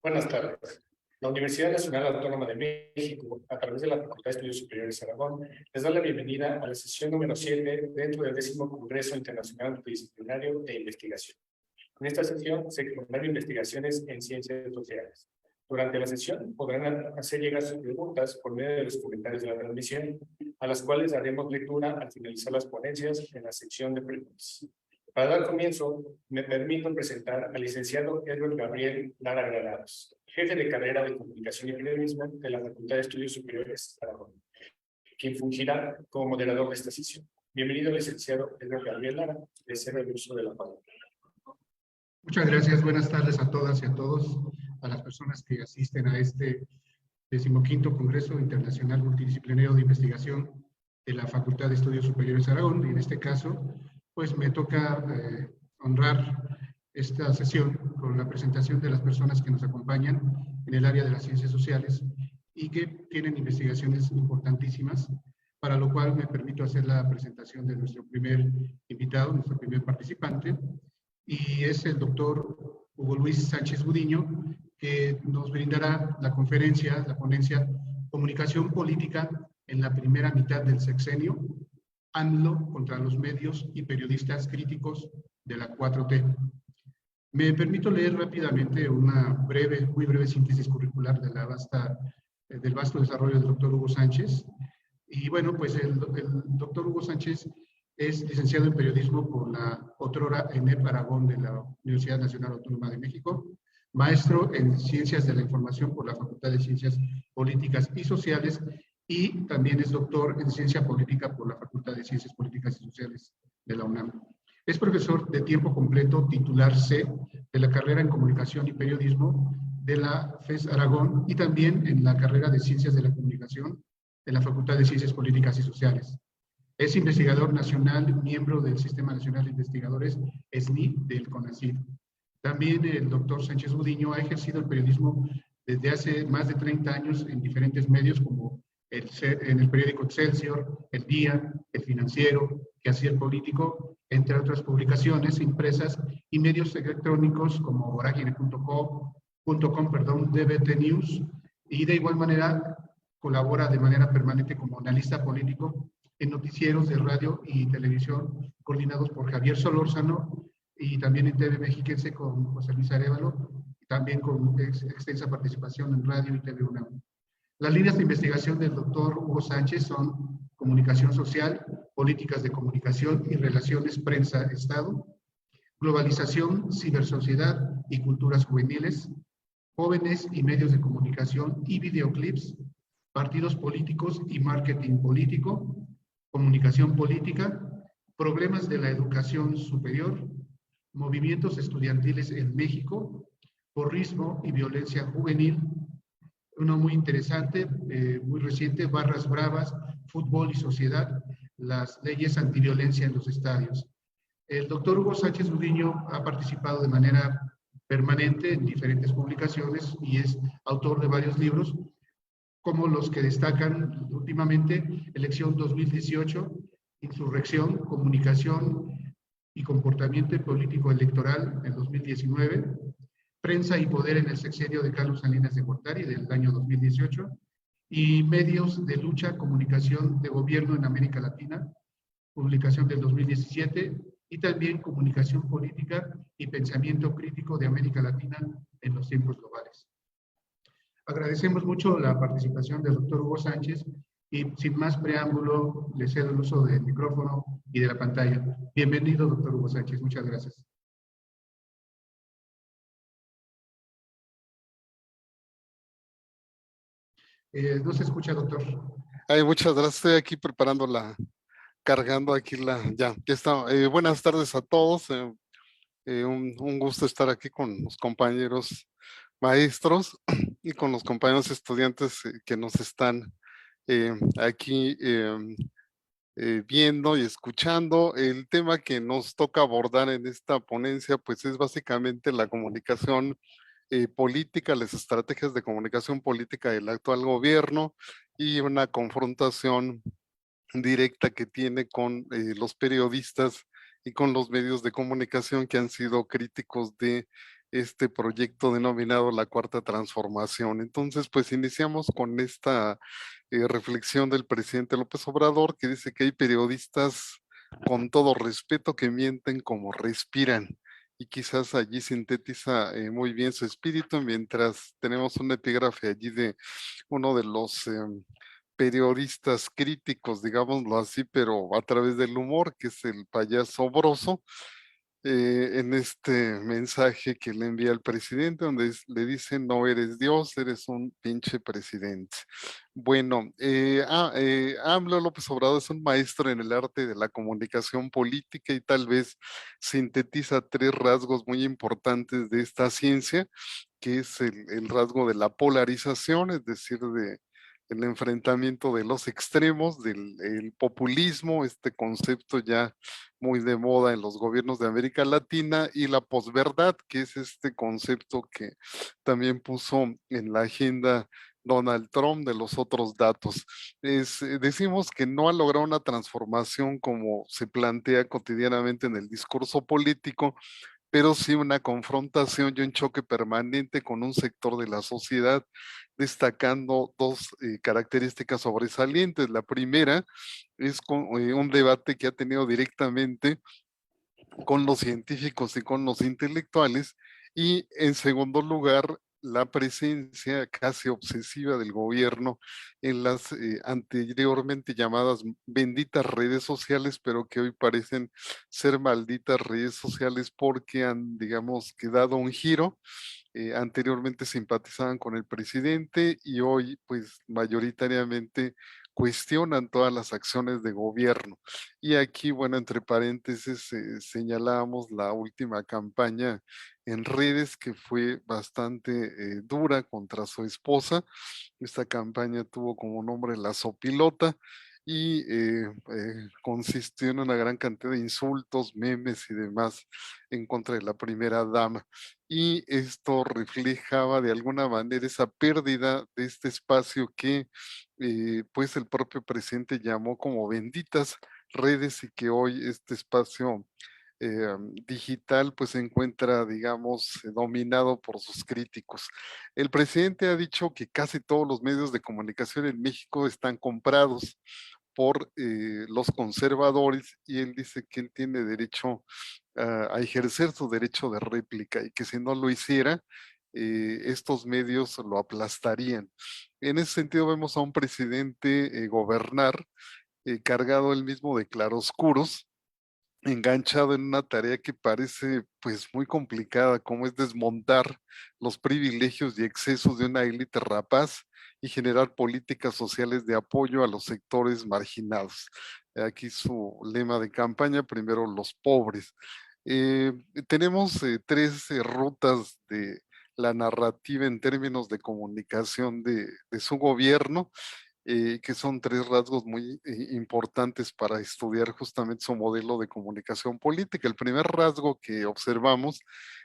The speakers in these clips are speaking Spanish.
Buenas tardes. La Universidad Nacional Autónoma de México, a través de la Facultad de Estudios Superiores de Aragón, les da la bienvenida a la sesión número 7 dentro del 10º Congreso Internacional Multidisciplinario de Investigación. En esta sesión se expondrán investigaciones en ciencias sociales. Durante la sesión podrán hacer llegar sus preguntas por medio de los comentarios de la transmisión, a las cuales daremos lectura al finalizar las ponencias en la sección de preguntas. Para dar comienzo, me permito presentar al licenciado Edward Gabriel Lara Granados, jefe de carrera de Comunicación y Periodismo de la Facultad de Estudios Superiores de Aragón, quien fungirá como moderador de esta sesión. Bienvenido, licenciado Edward Gabriel Lara. Le cedo el uso de la palabra. Muchas gracias. Buenas tardes a todas y a todos, a las personas que asisten a este 15º Congreso Internacional Multidisciplinario de Investigación de la Facultad de Estudios Superiores de Aragón. Y en este caso, pues me toca honrar esta sesión con la presentación de las personas que nos acompañan en el área de las ciencias sociales y que tienen investigaciones importantísimas, para lo cual me permito hacer la presentación de nuestro primer invitado, nuestro primer participante, y es el doctor Hugo Luis Sánchez Gudiño, que nos brindará la conferencia, la ponencia Comunicación Política en la primera mitad del sexenio, AMLO contra los medios y periodistas críticos de la 4T. Me permito leer rápidamente una breve, muy breve síntesis curricular de del vasto desarrollo del doctor Hugo Sánchez. Y bueno, pues el doctor Hugo Sánchez es licenciado en periodismo por la otrora ENEP Aragón de la Universidad Nacional Autónoma de México, maestro en Ciencias de la Información por la Facultad de Ciencias Políticas y Sociales, y también es doctor en Ciencia Política por la Facultad de Ciencias Políticas y Sociales de la UNAM. Es profesor de tiempo completo titular C de la carrera en Comunicación y Periodismo de la FES Aragón y también en la carrera de Ciencias de la Comunicación de la Facultad de Ciencias Políticas y Sociales. Es investigador nacional, miembro del Sistema Nacional de Investigadores, SNI, del CONACYT. También el doctor Sánchez Gudiño ha ejercido el periodismo desde hace más de 30 años en diferentes medios como en el periódico Excelsior, El Día, El Financiero, Quehacer Político, entre otras publicaciones impresas y medios electrónicos como Voragine.com, DBT News, y de igual manera colabora de manera permanente como analista político en noticieros de radio y televisión coordinados por Javier Solórzano y también en TV Mexiquense con José Luis Arévalo, y también con extensa participación en radio y TV UNAM. Las líneas de investigación del doctor Hugo Sánchez son comunicación social, políticas de comunicación y relaciones prensa-estado, globalización, cibersociedad y culturas juveniles, jóvenes y medios de comunicación y videoclips, partidos políticos y marketing político, comunicación política, problemas de la educación superior, movimientos estudiantiles en México, porrismo y violencia juvenil. Uno muy interesante, muy reciente, Barras Bravas, Fútbol y Sociedad, las leyes antiviolencia en los estadios. El doctor Hugo Sánchez Gudiño ha participado de manera permanente en diferentes publicaciones y es autor de varios libros, como los que destacan últimamente: Elección 2018, Insurrección, Comunicación y Comportamiento Político Electoral en 2019, Prensa y Poder en el Sexenio de Carlos Salinas de Gortari del año 2018, y Medios de Lucha, Comunicación de Gobierno en América Latina, publicación del 2017, y también Comunicación Política y Pensamiento Crítico de América Latina en los tiempos globales. Agradecemos mucho la participación del doctor Hugo Sánchez y sin más preámbulo le cedo el uso del micrófono y de la pantalla. Bienvenido, doctor Hugo Sánchez. Muchas gracias. No se escucha, doctor. Ay, muchas gracias. Estoy aquí preparando cargando aquí ya está. Buenas tardes a todos. Un gusto estar aquí con los compañeros maestros y con los compañeros estudiantes que nos están aquí viendo y escuchando. El tema que nos toca abordar en esta ponencia, pues es básicamente la comunicación política, las estrategias de comunicación política del actual gobierno y una confrontación directa que tiene con los periodistas y con los medios de comunicación que han sido críticos de este proyecto denominado la Cuarta Transformación. Entonces, pues iniciamos con esta reflexión del presidente López Obrador, que dice que hay periodistas, con todo respeto, que mienten como respiran. Y quizás allí sintetiza muy bien su espíritu, mientras tenemos un epígrafe allí de uno de los periodistas críticos, digámoslo así, pero a través del humor, que es el payaso Broso, en este mensaje que le envía al presidente, donde le dice: no eres Dios, eres un pinche presidente. Bueno, AMLO López Obrador es un maestro en el arte de la comunicación política y tal vez sintetiza tres rasgos muy importantes de esta ciencia, que es el rasgo de la polarización, es decir, de el enfrentamiento de los extremos, del el populismo, este concepto ya muy de moda en los gobiernos de América Latina, y la posverdad, que es este concepto que también puso en la agenda Donald Trump de los otros datos. Decimos que no ha logrado una transformación como se plantea cotidianamente en el discurso político, pero sí una confrontación y un choque permanente con un sector de la sociedad, destacando dos características sobresalientes. La primera es un debate que ha tenido directamente con los científicos y con los intelectuales, y en segundo lugar, la presencia casi obsesiva del gobierno en las anteriormente llamadas benditas redes sociales, pero que hoy parecen ser malditas redes sociales porque han, digamos, que dado un giro. Anteriormente simpatizaban con el presidente y hoy pues mayoritariamente cuestionan todas las acciones de gobierno. Y aquí, bueno, entre paréntesis, señalábamos la última campaña en redes, que fue bastante dura contra su esposa. Esta campaña tuvo como nombre La Sopilota y consistió en una gran cantidad de insultos, memes y demás en contra de la primera dama. Y esto reflejaba de alguna manera esa pérdida de este espacio que pues el propio presidente llamó como benditas redes, y que hoy este espacio digital pues se encuentra, digamos, dominado por sus críticos. El presidente ha dicho que casi todos los medios de comunicación en México están comprados por los conservadores, y él dice que él tiene derecho a ejercer su derecho de réplica, y que si no lo hiciera, estos medios lo aplastarían. En ese sentido vemos a un presidente gobernar cargado él mismo de claroscuros, enganchado en una tarea que parece pues muy complicada, como es desmontar los privilegios y excesos de una élite rapaz y generar políticas sociales de apoyo a los sectores marginados. Aquí su lema de campaña: primero los pobres. Eh, Tenemos tres rutas de la narrativa en términos de comunicación de su gobierno, que son tres rasgos muy importantes para estudiar justamente su modelo de comunicación política. El primer rasgo que observamos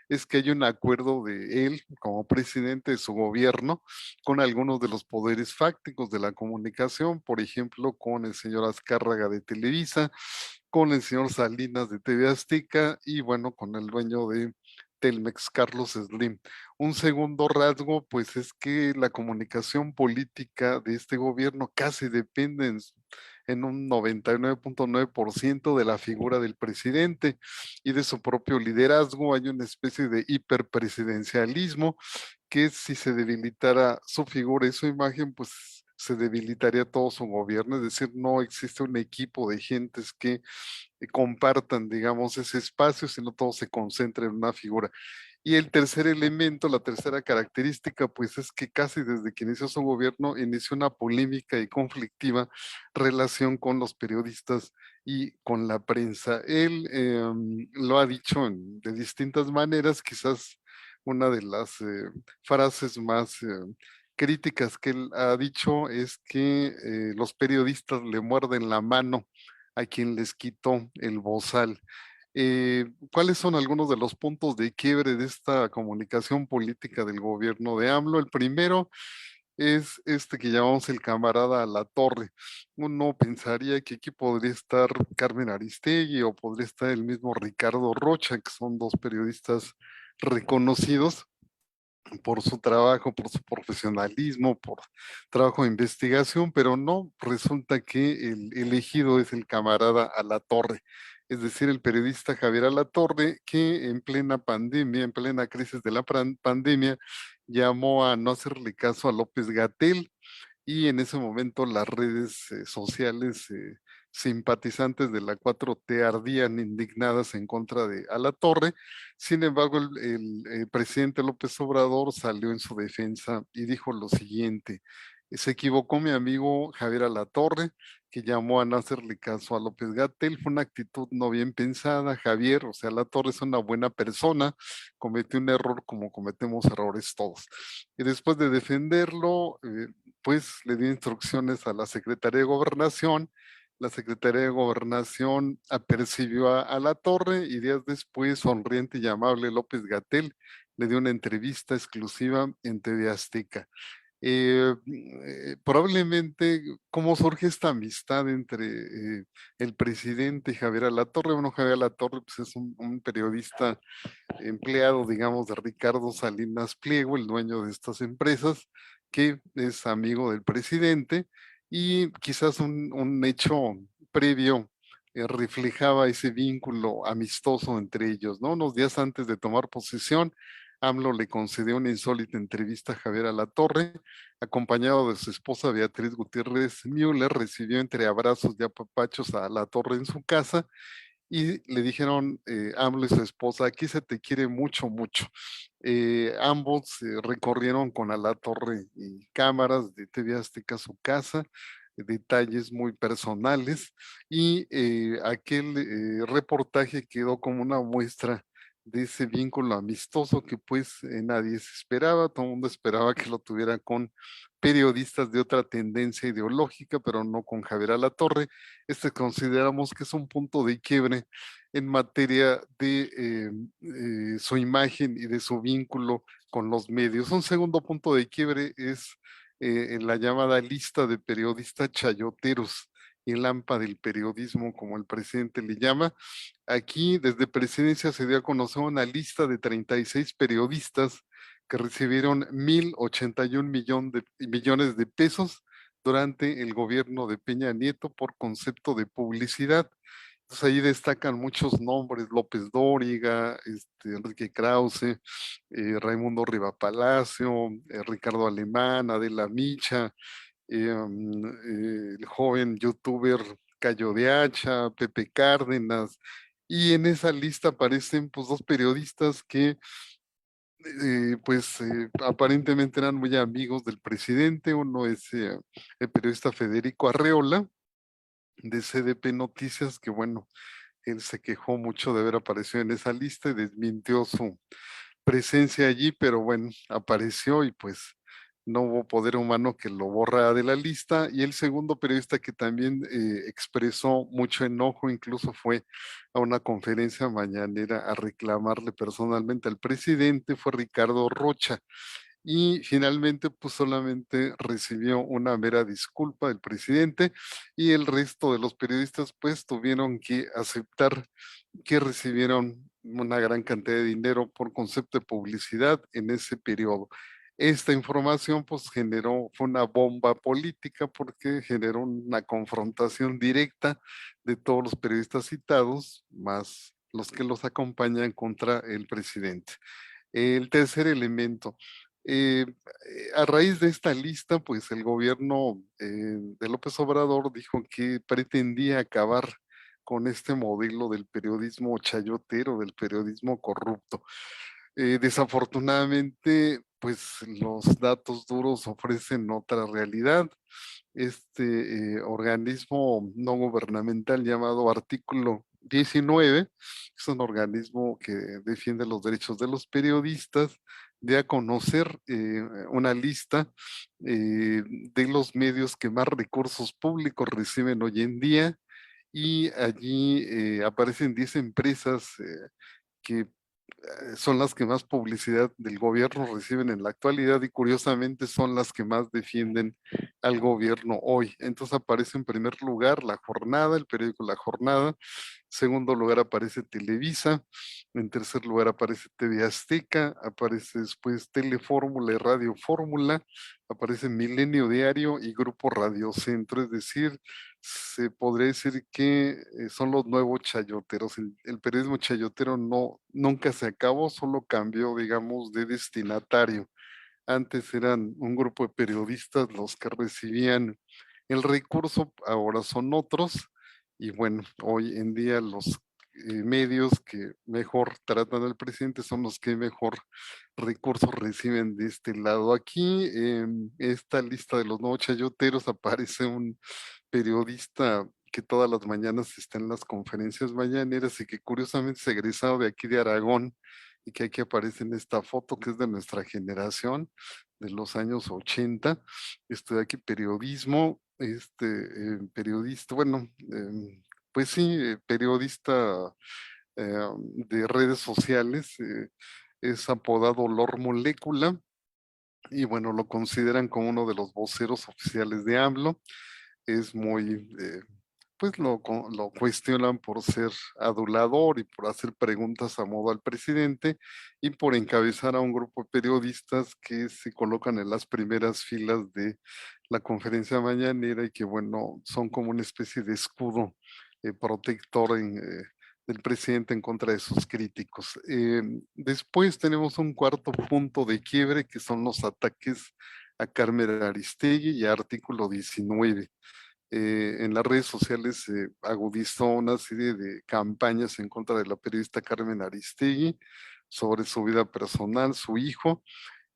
es que hay un acuerdo de él como presidente de su gobierno con algunos de los poderes fácticos de la comunicación, por ejemplo, con el señor Azcárraga de Televisa, con el señor Salinas de TV Azteca y bueno, con el dueño de Telmex, Carlos Slim. Un segundo rasgo, pues es que la comunicación política de este gobierno casi depende en un 99.9% de la figura del presidente y de su propio liderazgo. Hay una especie de hiperpresidencialismo que, si se debilitara su figura y su imagen, pues se debilitaría todo su gobierno. Es decir, no existe un equipo de gentes que compartan, digamos, ese espacio, sino todo se concentra en una figura. Y el tercer elemento, la tercera característica, pues es que casi desde que inició su gobierno, inició una polémica y conflictiva relación con los periodistas y con la prensa. Él lo ha dicho de distintas maneras, quizás una de las frases más críticas que él ha dicho es que los periodistas le muerden la mano a quien les quitó el bozal. ¿Cuáles son algunos de los puntos de quiebre de esta comunicación política del gobierno de AMLO? El primero es este que llamamos el camarada a la torre. Uno pensaría que aquí podría estar Carmen Aristegui o podría estar el mismo Ricardo Rocha, que son dos periodistas reconocidos por su trabajo, por su profesionalismo, por trabajo de investigación, pero no, resulta que el elegido es el camarada Alatorre, es decir, el periodista Javier Alatorre, que en plena pandemia, en plena crisis de la pandemia, llamó a no hacerle caso a López-Gatell, y en ese momento las redes sociales simpatizantes de la 4T ardían indignadas en contra de Alatorre. Sin embargo, el presidente López Obrador salió en su defensa y dijo lo siguiente: se equivocó mi amigo Javier Alatorre, que llamó a no hacerle caso a López-Gatell, fue una actitud no bien pensada. Javier, o sea, Alatorre es una buena persona, cometió un error como cometemos errores todos. Y después de defenderlo, pues le dio instrucciones a la Secretaría de Gobernación. La Secretaría de Gobernación apercibió a Alatorre y días después, sonriente y amable López-Gatell le dio una entrevista exclusiva en TV Azteca. Probablemente, ¿cómo surge esta amistad entre el presidente y Javier Alatorre? Bueno, Javier Alatorre pues, es un periodista empleado, digamos, de Ricardo Salinas Pliego, el dueño de estas empresas, que es amigo del presidente, y quizás un hecho previo reflejaba ese vínculo amistoso entre ellos, ¿no? Unos días antes de tomar posesión, AMLO le concedió una insólita entrevista a Javier Alatorre, acompañado de su esposa Beatriz Gutiérrez Müller, recibió entre abrazos y apapachos a Alatorre en su casa, y le dijeron AMLO y su esposa: aquí se te quiere mucho, mucho. Ambos recorrieron con Alatorre y cámaras de TV Azteca a su casa, detalles muy personales, y aquel reportaje quedó como una muestra de ese vínculo amistoso que pues nadie se esperaba. Todo el mundo esperaba que lo tuviera con periodistas de otra tendencia ideológica, pero no con Javier Alatorre. Consideramos que es un punto de quiebre en materia de su imagen y de su vínculo con los medios. Un segundo punto de quiebre es en la llamada lista de periodistas chayoteros, el AMPA del periodismo, como el presidente le llama. Aquí, desde presidencia, se dio a conocer una lista de 36 periodistas que recibieron 1,081 millones de pesos durante el gobierno de Peña Nieto por concepto de publicidad. Entonces ahí destacan muchos nombres: López Dóriga, Enrique Krause, Raimundo Rivapalacio, Ricardo Alemán, Adela Micha, el joven youtuber Cayo de Hacha, Pepe Cárdenas, y en esa lista aparecen pues dos periodistas que aparentemente eran muy amigos del presidente. Uno es el periodista Federico Arreola, de CDP Noticias, que bueno, él se quejó mucho de haber aparecido en esa lista y desmintió su presencia allí, pero bueno, apareció y pues no hubo poder humano que lo borra de la lista. Y el segundo periodista que también expresó mucho enojo, incluso fue a una conferencia mañanera a reclamarle personalmente al presidente, fue Ricardo Rocha. Y finalmente pues solamente recibió una mera disculpa del presidente, y el resto de los periodistas pues tuvieron que aceptar que recibieron una gran cantidad de dinero por concepto de publicidad en ese periodo. Esta información pues fue una bomba política porque generó una confrontación directa de todos los periodistas citados, más los que los acompañan, contra el presidente. El tercer elemento, a raíz de esta lista, pues el gobierno de López Obrador dijo que pretendía acabar con este modelo del periodismo chayotero, del periodismo corrupto. Desafortunadamente, pues los datos duros ofrecen otra realidad. Este organismo no gubernamental llamado Artículo 19 es un organismo que defiende los derechos de los periodistas, de a conocer una lista de los medios que más recursos públicos reciben hoy en día, y allí aparecen 10 empresas que son las que más publicidad del gobierno reciben en la actualidad y curiosamente son las que más defienden al gobierno hoy. Entonces aparece en primer lugar La Jornada, el periódico La Jornada. En segundo lugar aparece Televisa. En tercer lugar aparece TV Azteca. Aparece después Telefórmula y Radio Fórmula. Aparece Milenio Diario y Grupo Radio Centro. Es decir, se podría decir que son los nuevos chayoteros. El periodismo chayotero nunca se acabó, solo cambió, digamos, de destinatario. Antes eran un grupo de periodistas los que recibían el recurso, ahora son otros. Y bueno, hoy en día los medios que mejor tratan al presidente son los que mejor recursos reciben de este lado. Aquí en esta lista de los nuevos chayoteros aparece un periodista que todas las mañanas está en las conferencias mañaneras y que curiosamente es egresado de aquí de Aragón y que aquí aparece en esta foto que es de nuestra generación, de los años 80. Estoy aquí periodismo, periodista, bueno, pues sí, periodista de redes sociales, es apodado Lord Molécula y bueno, lo consideran como uno de los voceros oficiales de AMLO. Es muy, pues lo cuestionan por ser adulador y por hacer preguntas a modo al presidente y por encabezar a un grupo de periodistas que se colocan en las primeras filas de la conferencia mañanera y que bueno, son como una especie de escudo protector del presidente en contra de sus críticos. Después tenemos un cuarto punto de quiebre que son los ataques a Carmen Aristegui y a Artículo 19. En las redes sociales se agudizó una serie de campañas en contra de la periodista Carmen Aristegui sobre su vida personal, su hijo,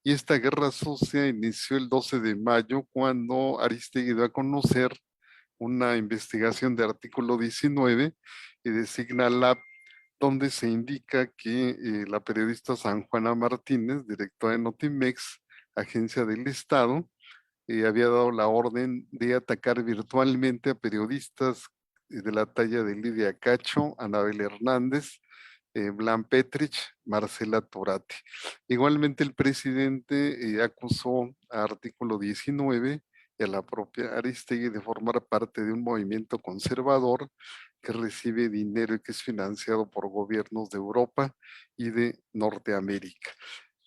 y esta guerra sucia inició el 12 de mayo cuando Aristegui dio a conocer una investigación de Artículo 19 y de Signalab donde se indica que la periodista San Juana Martínez, directora de Notimex, agencia del Estado, había dado la orden de atacar virtualmente a periodistas de la talla de Lidia Cacho, Anabel Hernández, Blan Petrich, Marcela Torati. Igualmente el presidente acusó a Artículo 19 y a la propia Aristegui de formar parte de un movimiento conservador que recibe dinero y que es financiado por gobiernos de Europa y de Norteamérica.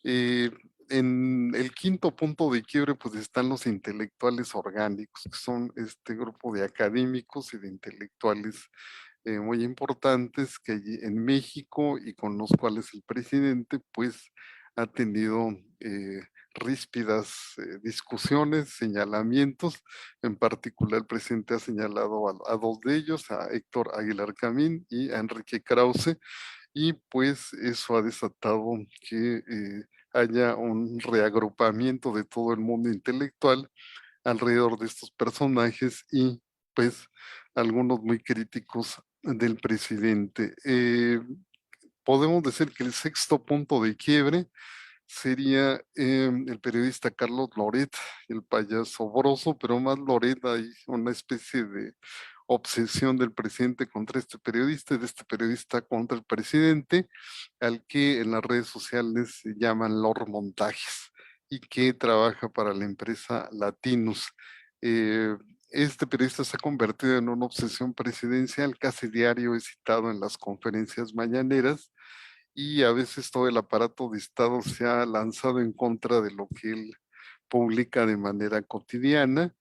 Eh, en el quinto punto de quiebre, pues están los intelectuales orgánicos, que son este grupo de académicos y de intelectuales muy importantes que hay en México y con los cuales el presidente, pues, ha tenido ríspidas discusiones, señalamientos. En particular, el presidente ha señalado a dos de ellos, a Héctor Aguilar Camín y a Enrique Krause, y pues eso ha desatado que haya un reagrupamiento de todo el mundo intelectual alrededor de estos personajes y pues algunos muy críticos del presidente. Podemos decir que el sexto punto de quiebre sería el periodista Carlos Loret, el payaso Broso, pero más Loret hay una especie de obsesión del presidente contra este periodista y de este periodista contra el presidente, al que en las redes sociales se llaman Lord Montajes y que trabaja para la empresa Latinus. Eh, este periodista se ha convertido en una obsesión presidencial, casi diario es citado en las conferencias mañaneras y a veces todo el aparato de Estado se ha lanzado en contra de lo que él publica de manera cotidiana.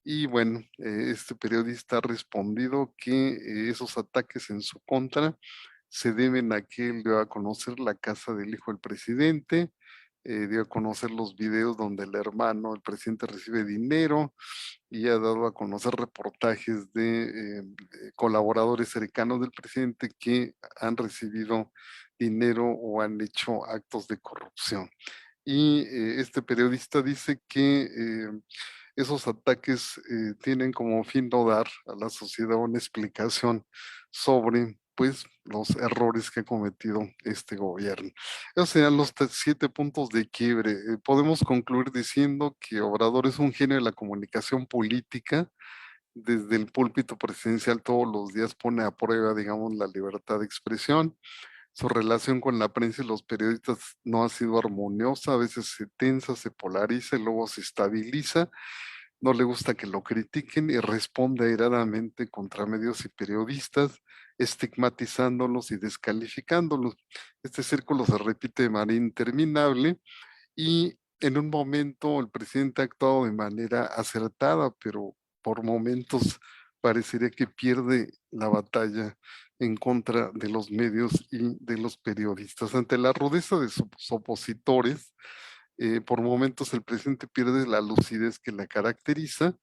Y bueno, este periodista ha respondido que esos ataques en su contra se deben a que él dio a conocer la casa del hijo del presidente, dio a conocer los videos donde el hermano, el presidente recibe dinero y ha dado a conocer reportajes de colaboradores cercanos del presidente que han recibido dinero o han hecho actos de corrupción. Y este periodista dice que esos ataques tienen como fin no dar a la sociedad una explicación sobre pues los errores que ha cometido este gobierno. Esos serían los 7 puntos de quiebre. Podemos concluir diciendo que Obrador es un genio de la comunicación política. Desde el púlpito presidencial todos los días pone a prueba, digamos, la libertad de expresión. su relación con la prensa y los periodistas no ha sido armoniosa, a veces se tensa, se polariza y luego se estabiliza. No le gusta que lo critiquen y responde airadamente contra medios y periodistas, estigmatizándolos y descalificándolos. Este círculo se repite de manera interminable y en un momento el presidente ha actuado de manera acertada, pero por momentos parecería que pierde la batalla en contra de los medios y de los periodistas. Ante la rudeza de sus opositores, por momentos el presidente pierde la lucidez que la caracteriza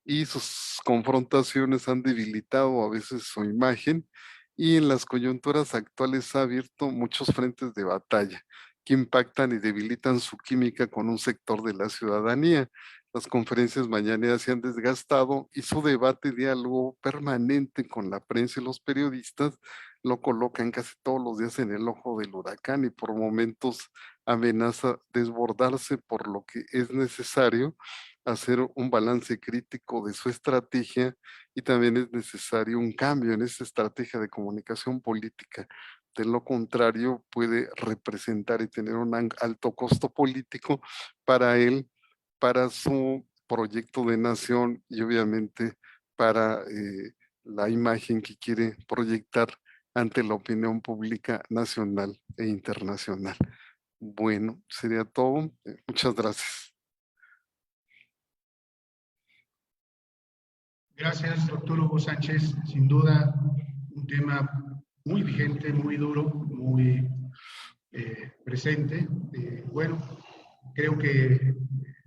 y sus confrontaciones han debilitado a veces su imagen y en las coyunturas actuales ha abierto muchos frentes de batalla que impactan y debilitan su química con un sector de la ciudadanía. Las conferencias mañaneras se han desgastado y su debate y diálogo permanente con la prensa y los periodistas lo colocan casi todos los días en el ojo del huracán y por momentos amenaza desbordarse, por lo que es necesario hacer un balance crítico de su estrategia y también es necesario un cambio en esa estrategia de comunicación política. De lo contrario, puede representar y tener un alto costo político para él, para su proyecto de nación y obviamente para la imagen que quiere proyectar ante la opinión pública nacional e internacional. Bueno, sería todo. Muchas gracias. Gracias, doctor Hugo Sánchez. Sin duda, un tema muy vigente, muy duro, muy presente. Bueno, creo que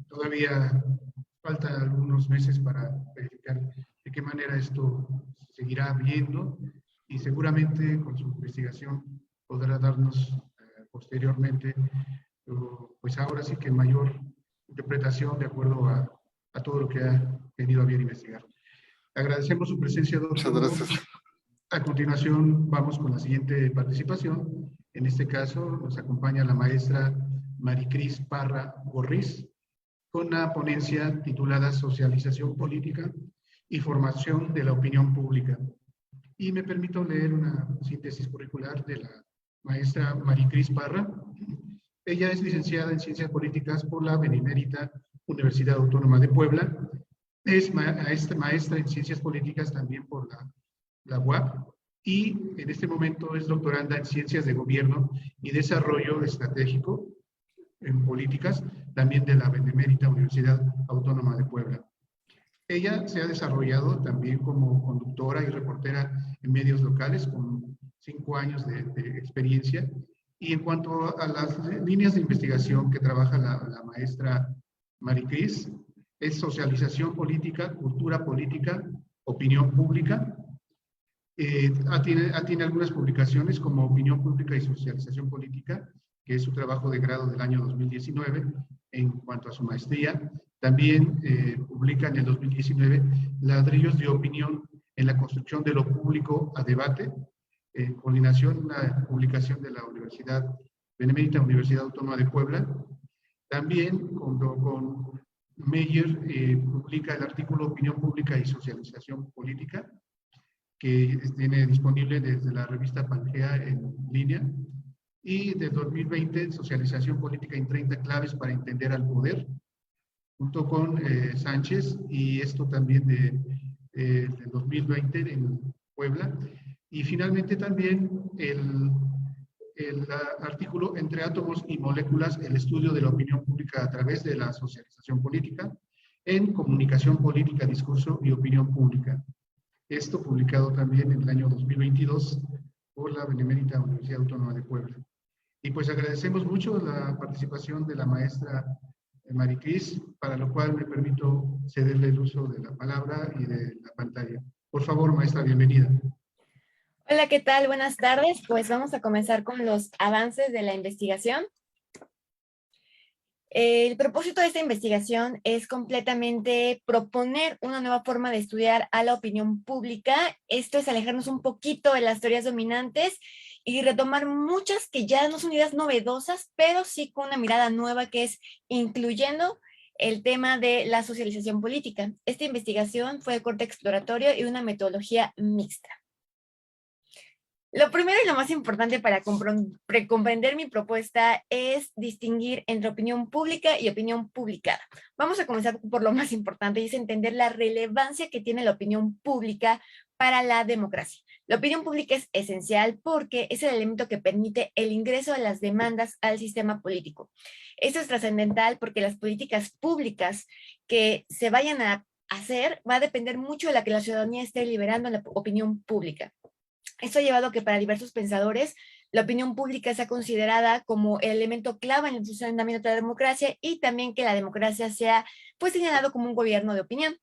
todavía falta algunos meses para verificar de qué manera esto seguirá viendo y seguramente con su investigación podrá darnos posteriormente, pues ahora sí que mayor interpretación de acuerdo a todo lo que ha tenido a bien investigar. Agradecemos su presencia, Muchas doctor Hugo. gracias. A continuación, vamos con la siguiente participación. En este caso, nos acompaña la maestra Maricris Parra Gorriz, con una ponencia titulada Socialización Política y Formación de la Opinión Pública. Y me permito leer una síntesis curricular de la maestra Maricris Parra. Ella es licenciada en Ciencias Políticas por la Benemérita Universidad Autónoma de Puebla. Es maestra en Ciencias Políticas también por la UAP y en este momento es doctoranda en Ciencias de Gobierno y Desarrollo Estratégico en Políticas, también de la Benemérita Universidad Autónoma de Puebla. Ella se ha desarrollado también como conductora y reportera en medios locales con 5 años de experiencia. Y en cuanto a las líneas de investigación que trabaja la maestra Maricris, es socialización política, cultura política, opinión pública. Tiene algunas publicaciones como Opinión Pública y Socialización Política, que es su trabajo de grado del año 2019 en cuanto a su maestría. También publica en el 2019 Ladrillos de Opinión en la construcción de lo público a debate, en coordinación, una publicación de la Universidad Benemérita Universidad Autónoma de Puebla. También con Meyer publica el artículo Opinión Pública y Socialización Política, que tiene disponible desde la revista Pangea en línea, y de 2020, Socialización Política en 30 claves para entender al poder, junto con Sánchez, y esto también de 2020 en Puebla. Y finalmente también el artículo Entre átomos y moléculas, el estudio de la opinión pública a través de la socialización política, en Comunicación Política, Discurso y Opinión Pública. Esto publicado también en el año 2022 por la Benemérita Universidad Autónoma de Puebla. Y pues agradecemos mucho la participación de la maestra Maricris, para lo cual me permito cederle el uso de la palabra y de la pantalla. Por favor, maestra, bienvenida. Hola, ¿qué tal? Buenas tardes. Pues vamos a comenzar con los avances de la investigación. El propósito de esta investigación es completamente proponer una nueva forma de estudiar a la opinión pública. Esto es alejarnos un poquito de las teorías dominantes y retomar muchas que ya no son ideas novedosas, pero sí con una mirada nueva que es incluyendo el tema de la socialización política. Esta investigación fue de corte exploratorio y una metodología mixta. Lo primero y lo más importante para comprender mi propuesta es distinguir entre opinión pública y opinión publicada. Vamos a comenzar por lo más importante y es entender la relevancia que tiene la opinión pública para la democracia. La opinión pública es esencial porque es el elemento que permite el ingreso de las demandas al sistema político. Esto es trascendental porque las políticas públicas que se vayan a hacer va a depender mucho de la que la ciudadanía esté liberando en la opinión pública. Esto ha llevado a que para diversos pensadores la opinión pública sea considerada como el elemento clave en el funcionamiento de la democracia y también que la democracia sea pues señalado como un gobierno de opinión.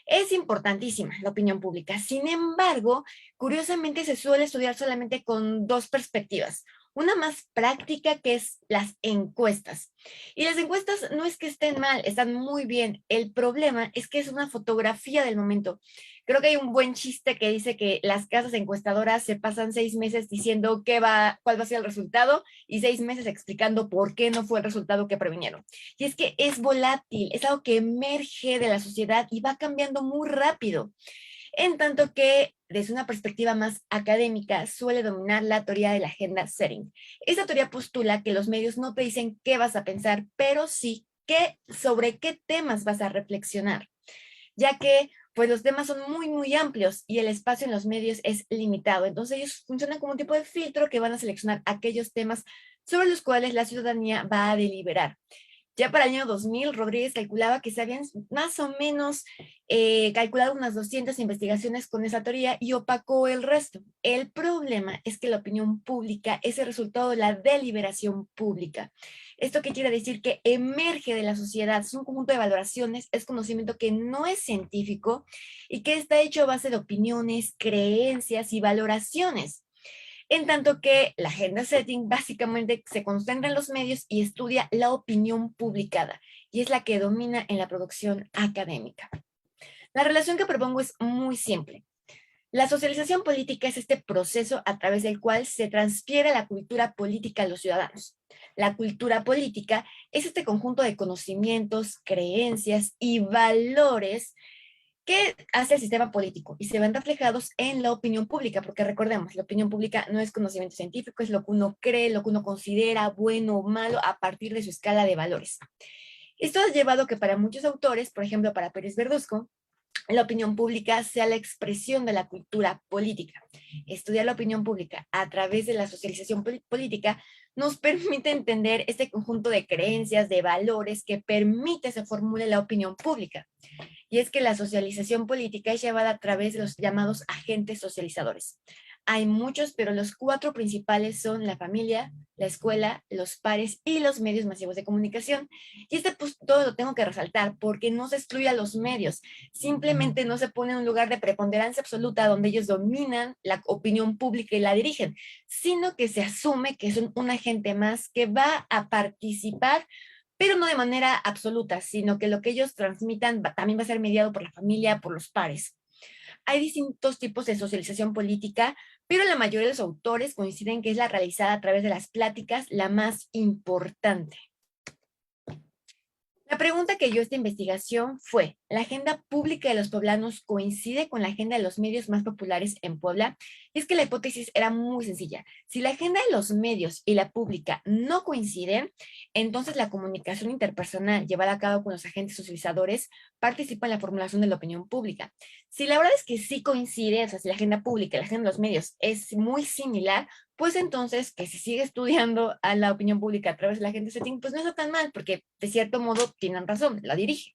Es importantísima la opinión pública. Sin embargo, curiosamente se suele estudiar solamente con dos perspectivas. Una más práctica, que es las encuestas. Y las encuestas no es que estén mal, están muy bien. El problema es que es una fotografía del momento. Creo que hay un buen chiste que dice que las casas encuestadoras se pasan 6 meses diciendo cuál va a ser el resultado y 6 meses explicando por qué no fue el resultado que previnieron. Y es que es volátil, es algo que emerge de la sociedad y va cambiando muy rápido. En tanto que desde una perspectiva más académica suele dominar la teoría de la agenda setting. Esta teoría postula que los medios no te dicen qué vas a pensar, pero sí sobre qué temas vas a reflexionar, ya que pues los temas son muy, muy amplios y el espacio en los medios es limitado. Entonces ellos funcionan como un tipo de filtro que van a seleccionar aquellos temas sobre los cuales la ciudadanía va a deliberar. Ya para el año 2000, Rodríguez calculaba que se habían más o menos calculado unas 200 investigaciones con esa teoría y opacó el resto. El problema es que la opinión pública es el resultado de la deliberación pública. ¿Esto qué quiere decir? Que emerge de la sociedad, es un conjunto de valoraciones, es conocimiento que no es científico y que está hecho a base de opiniones, creencias y valoraciones. En tanto que la agenda setting básicamente se concentra en los medios y estudia la opinión publicada, y es la que domina en la producción académica. La relación que propongo es muy simple. La socialización política es este proceso a través del cual se transfiere la cultura política a los ciudadanos. La cultura política es este conjunto de conocimientos, creencias y valores que hace el sistema político y se ven reflejados en la opinión pública, porque recordemos, la opinión pública no es conocimiento científico, es lo que uno cree, lo que uno considera bueno o malo a partir de su escala de valores. Esto ha llevado a que para muchos autores, por ejemplo para Pérez Verduzco, la opinión pública sea la expresión de la cultura política. Estudiar la opinión pública a través de la socialización política nos permite entender este conjunto de creencias, de valores que permite se formule la opinión pública. Y es que la socialización política es llevada a través de los llamados agentes socializadores. Hay muchos, pero los 4 principales son la familia, la escuela, los pares y los medios masivos de comunicación. Y pues todo lo tengo que resaltar porque no se excluye a los medios, simplemente no se pone en un lugar de preponderancia absoluta donde ellos dominan la opinión pública y la dirigen, sino que se asume que son un agente más que va a participar, pero no de manera absoluta, sino que lo que ellos transmitan también va a ser mediado por la familia, por los pares. Hay distintos tipos de socialización política, pero la mayoría de los autores coinciden que es la realizada a través de las pláticas la más importante. La pregunta que dio esta investigación fue, ¿la agenda pública de los poblanos coincide con la agenda de los medios más populares en Puebla? Y es que la hipótesis era muy sencilla. Si la agenda de los medios y la pública no coinciden, entonces la comunicación interpersonal llevada a cabo con los agentes socializadores participa en la formulación de la opinión pública. Si la verdad es que sí coincide, o sea, si la agenda pública y la agenda de los medios es muy similar, pues entonces que se sigue estudiando a la opinión pública a través de la agenda setting, pues no está tan mal, porque de cierto modo tienen razón, la dirige.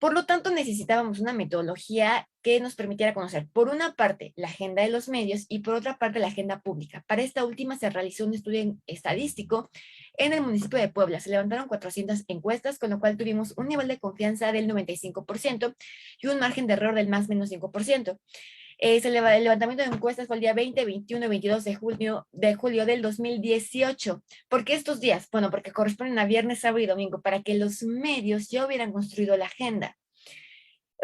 Por lo tanto, necesitábamos una metodología que nos permitiera conocer, por una parte, la agenda de los medios y por otra parte, la agenda pública. Para esta última se realizó un estudio estadístico en el municipio de Puebla. Se levantaron 400 encuestas, con lo cual tuvimos un nivel de confianza del 95% y un margen de error del más menos 5%. El levantamiento de encuestas fue el día 20, 21 y 22 de julio del 2018. ¿Por qué estos días? Bueno, porque corresponden a viernes, sábado y domingo, para que los medios ya hubieran construido la agenda.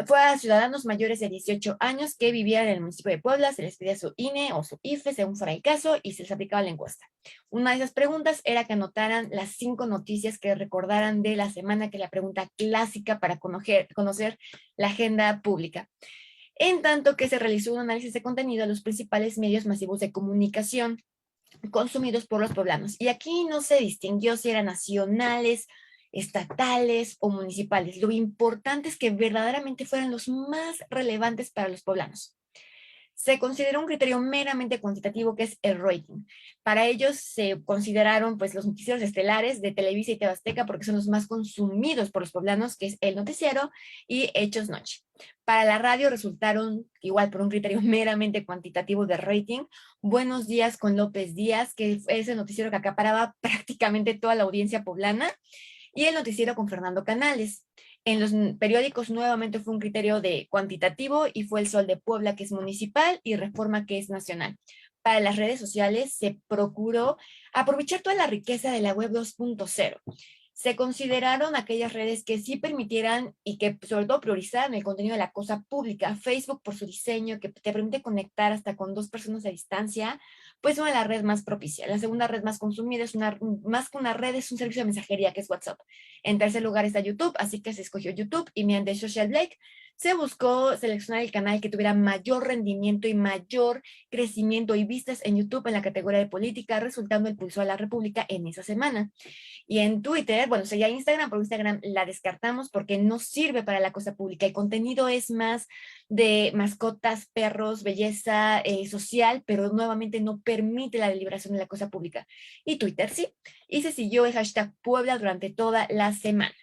Fue a ciudadanos mayores de 18 años que vivían en el municipio de Puebla, se les pedía su INE o su IFE, según fuera el caso, y se les aplicaba la encuesta. Una de esas preguntas era que anotaran las 5 noticias que recordaran de la semana, que es la pregunta clásica para conocer la agenda pública. en tanto que se realizó un análisis de contenido a los principales medios masivos de comunicación consumidos por los poblanos. Y aquí no se distinguió si eran nacionales, estatales o municipales. Lo importante es que verdaderamente fueran los más relevantes para los poblanos. Se consideró un criterio meramente cuantitativo que es el rating. Para ellos se consideraron pues los noticieros estelares de Televisa y TV Azteca porque son los más consumidos por los poblanos, que es El Noticiero y Hechos Noche. Para la radio resultaron igual por un criterio meramente cuantitativo de rating, Buenos Días con López Díaz, que es el noticiero que acaparaba prácticamente toda la audiencia poblana, y el noticiero con Fernando Canales. En los periódicos nuevamente fue un criterio de cuantitativo y fue El Sol de Puebla, que es municipal, y Reforma, que es nacional. Para las redes sociales se procuró aprovechar toda la riqueza de la web 2.0. Se consideraron aquellas redes que sí permitieran y que sobre todo priorizaran el contenido de la cosa pública. Facebook, por su diseño, que te permite conectar hasta con 2 personas a distancia, pues una de las redes más propicia. La segunda red más consumida es más que una red, es un servicio de mensajería que es WhatsApp. En tercer lugar está YouTube, así que se escogió YouTube y mediante Social Blade se buscó seleccionar el canal que tuviera mayor rendimiento y mayor crecimiento y vistas en YouTube en la categoría de política, resultando el pulso a la República en esa semana. Y en Twitter, bueno, sería Instagram, pero Instagram la descartamos porque no sirve para la cosa pública. El contenido es más de mascotas, perros, belleza social, pero nuevamente no permite la deliberación de la cosa pública. Y Twitter sí. Y se siguió el hashtag Puebla durante toda la semana.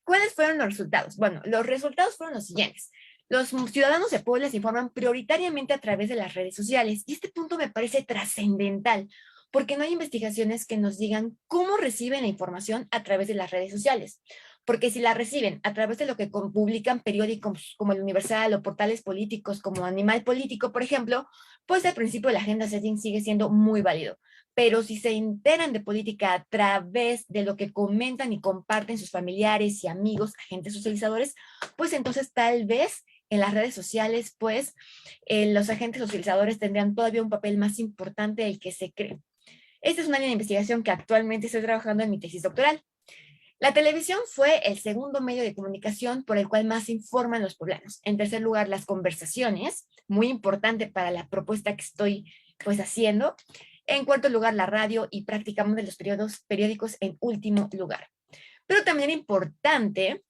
¿Cuáles fueron los resultados? Bueno, los resultados fueron los siguientes. Los ciudadanos de Puebla se informan prioritariamente a través de las redes sociales. Y este punto me parece trascendental, porque no hay investigaciones que nos digan cómo reciben la información a través de las redes sociales. Porque si la reciben a través de lo que publican periódicos como El Universal o portales políticos como Animal Político, por ejemplo, pues el principio de la agenda setting sigue siendo muy válido. Pero si se enteran de política a través de lo que comentan y comparten sus familiares y amigos, agentes socializadores, pues entonces tal vez en las redes sociales, pues los agentes socializadores tendrían todavía un papel más importante del que se cree. Esta es una línea de investigación que actualmente estoy trabajando en mi tesis doctoral. La televisión fue el segundo medio de comunicación por el cual más se informan los poblanos. En tercer lugar, las conversaciones, muy importante para la propuesta que estoy pues haciendo. En cuarto lugar, la radio y prácticamente los periódicos en último lugar. Pero también importante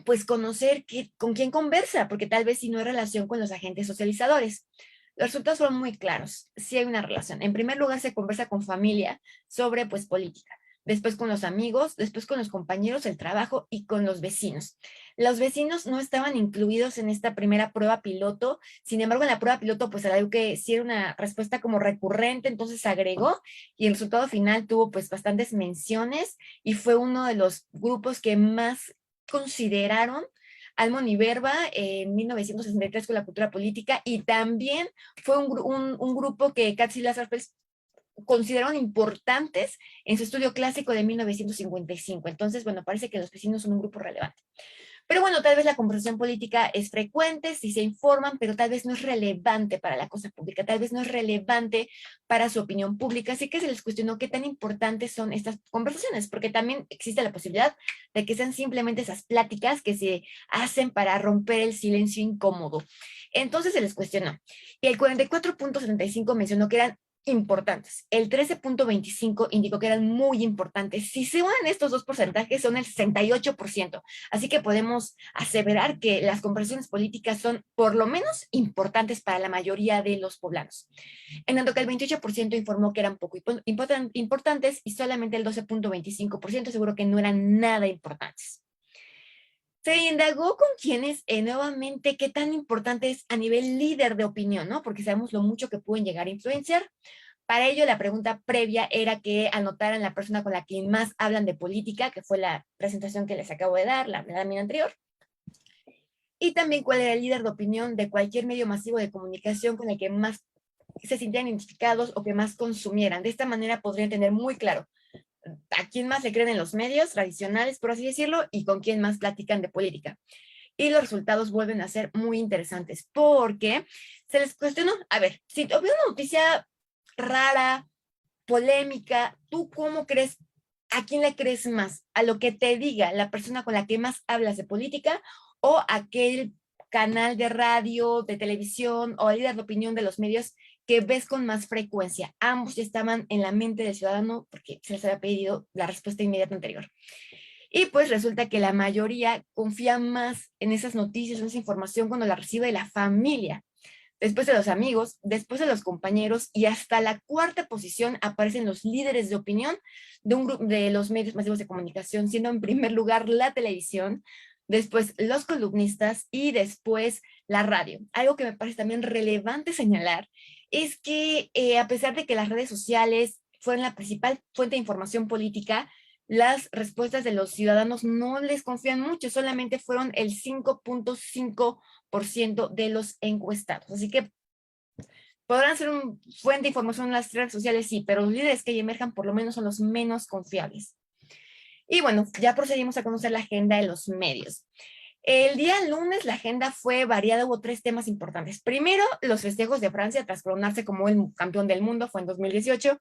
pues conocer con quién conversa, porque tal vez si no hay relación con los agentes socializadores. Los resultados fueron muy claros, sí hay una relación. En primer lugar, se conversa con familia sobre pues política, después con los amigos, después con los compañeros del trabajo y con los vecinos. Los vecinos no estaban incluidos en esta primera prueba piloto, sin embargo en la prueba piloto pues algo que sí era una respuesta como recurrente, entonces se agregó y el resultado final tuvo pues bastantes menciones y fue uno de los grupos que más consideraron Almon y Berba en 1963 con la cultura política, y también fue un grupo que Katz y Lazar consideraron importantes en su estudio clásico de 1955. Entonces, bueno, parece que los vecinos son un grupo relevante. Pero bueno, tal vez la conversación política es frecuente, si se informan, pero tal vez no es relevante para la cosa pública, tal vez no es relevante para su opinión pública. Así que se les cuestionó qué tan importantes son estas conversaciones, porque también existe la posibilidad de que sean simplemente esas pláticas que se hacen para romper el silencio incómodo. Entonces se les cuestionó. Y el 44.75 mencionó que eran importantes. El 13.25 indicó que eran muy importantes. Si se unen estos dos porcentajes, son el 68%. Así que podemos aseverar que las conversaciones políticas son por lo menos importantes para la mayoría de los poblanos. En tanto que el 28% informó que eran poco importantes y solamente el 12.25% aseguró que no eran nada importantes. Se indagó con quienes, nuevamente, qué tan importante es a nivel líder de opinión, ¿no? Porque sabemos lo mucho que pueden llegar a influenciar. Para ello, la pregunta previa era que anotaran la persona con la que más hablan de política, que fue la presentación que les acabo de dar, la lámina anterior. Y también cuál era el líder de opinión de cualquier medio masivo de comunicación con el que más se sintieran identificados o que más consumieran. De esta manera podrían tener muy claro a quién más le creen en los medios tradicionales, por así decirlo, y con quién más platican de política. Y los resultados vuelven a ser muy interesantes porque se les cuestionó, a ver, si hubiera una noticia rara, polémica, ¿tú cómo crees? ¿A quién le crees más? ¿A lo que te diga la persona con la que más hablas de política o a aquel canal de radio, de televisión o líder de opinión de los medios que ves con más frecuencia? Ambos ya estaban en la mente del ciudadano porque se les había pedido la respuesta inmediata anterior. Y pues resulta que la mayoría confía más en esas noticias, en esa información cuando la recibe de la familia, después de los amigos, después de los compañeros, y hasta la cuarta posición aparecen los líderes de opinión de un grupo de los medios masivos de comunicación, siendo en primer lugar la televisión, después los columnistas y después la radio. Algo que me parece también relevante señalar es que a pesar de que las redes sociales fueron la principal fuente de información política, las respuestas de los ciudadanos no les confían mucho, solamente fueron el 5.5% de los encuestados. Así que podrán ser una fuente de información en las redes sociales, sí, pero los líderes que emerjan por lo menos son los menos confiables. Y bueno, ya procedimos a conocer la agenda de los medios. El día lunes la agenda fue variada, hubo 3 temas importantes. Primero, los festejos de Francia tras coronarse como el campeón del mundo, fue en 2018.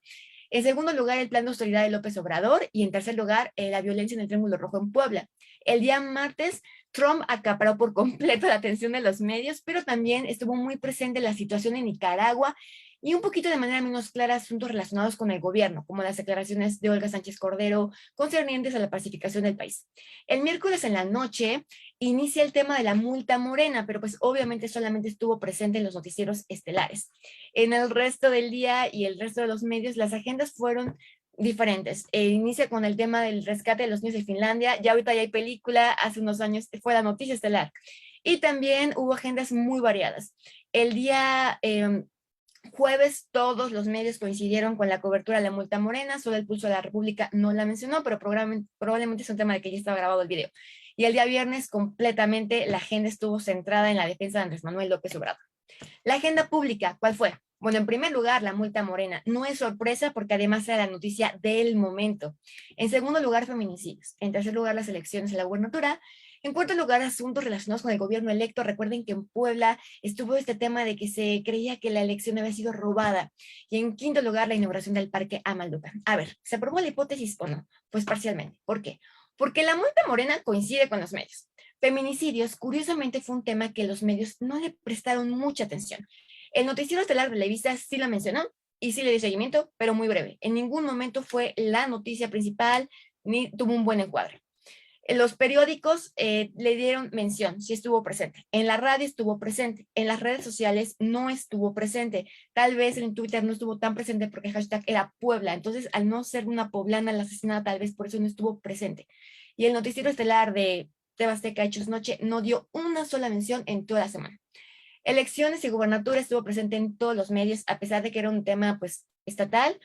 En segundo lugar, el plan de austeridad de López Obrador. Y en tercer lugar, la violencia en el Triángulo Rojo en Puebla. El día martes, Trump acaparó por completo la atención de los medios, pero también estuvo muy presente la situación en Nicaragua y un poquito de manera menos clara asuntos relacionados con el gobierno, como las declaraciones de Olga Sánchez Cordero concernientes a la pacificación del país. El miércoles en la noche inicia el tema de la multa morena, pero pues obviamente solamente estuvo presente en los noticieros estelares. En el resto del día y el resto de los medios, las agendas fueron diferentes. Inicia con el tema del rescate de los niños de Finlandia, ya ahorita ya hay película, hace unos años fue la noticia estelar. Y también hubo agendas muy variadas. El día jueves todos los medios coincidieron con la cobertura de la multa morena, solo el Pulso de la República no la mencionó, pero probablemente es un tema de que ya estaba grabado el video. Y el día viernes completamente la agenda estuvo centrada en la defensa de Andrés Manuel López Obrador. La agenda pública, ¿cuál fue? Bueno, en primer lugar, la multa morena. No es sorpresa porque además era la noticia del momento. En segundo lugar, feminicidios. En tercer lugar, las elecciones a la gubernatura. En cuarto lugar, asuntos relacionados con el gobierno electo. Recuerden que en Puebla estuvo este tema de que se creía que la elección había sido robada. Y en quinto lugar, la inauguración del Parque Amalducan. A ver, ¿se aprobó la hipótesis o no? Pues parcialmente. ¿Por qué? Porque la multa morena coincide con los medios. Feminicidios, curiosamente, fue un tema que los medios no le prestaron mucha atención. El noticiero estelar de Televisa sí lo mencionó y sí le dio seguimiento, pero muy breve. En ningún momento fue la noticia principal ni tuvo un buen encuadre. En los periódicos le dieron mención, sí estuvo presente. En la radio estuvo presente. En las redes sociales no estuvo presente. Tal vez en Twitter no estuvo tan presente porque el hashtag era Puebla. Entonces, al no ser una poblana la asesinada, tal vez por eso no estuvo presente. Y el noticiero estelar de TV Azteca Hechos Noche no dio una sola mención en toda la semana. Elecciones y gubernatura estuvo presente en todos los medios, a pesar de que era un tema pues estatal,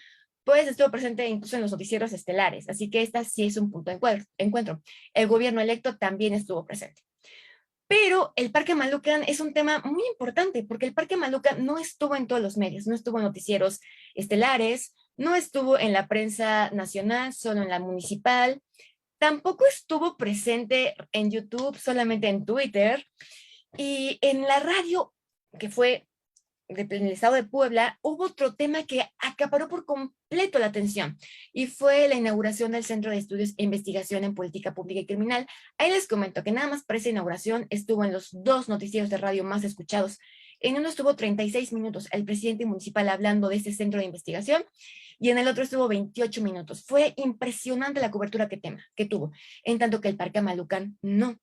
pues estuvo presente incluso en los noticieros estelares, así que esta sí es un punto de encuentro. El gobierno electo también estuvo presente. Pero el Parque Malucan es un tema muy importante, porque el Parque Malucan no estuvo en todos los medios, no estuvo en noticieros estelares, no estuvo en la prensa nacional, solo en la municipal, tampoco estuvo presente en YouTube, solamente en Twitter, y en la radio, que fue en el estado de Puebla, hubo otro tema que acaparó por completo la atención y fue la inauguración del Centro de Estudios e Investigación en Política Pública y Criminal. Ahí les comento que nada más para esa inauguración estuvo en los 2 noticieros de radio más escuchados. En uno estuvo 36 minutos el presidente municipal hablando de este centro de investigación y en el otro estuvo 28 minutos. Fue impresionante la cobertura que tuvo, en tanto que el Parque Malucan no.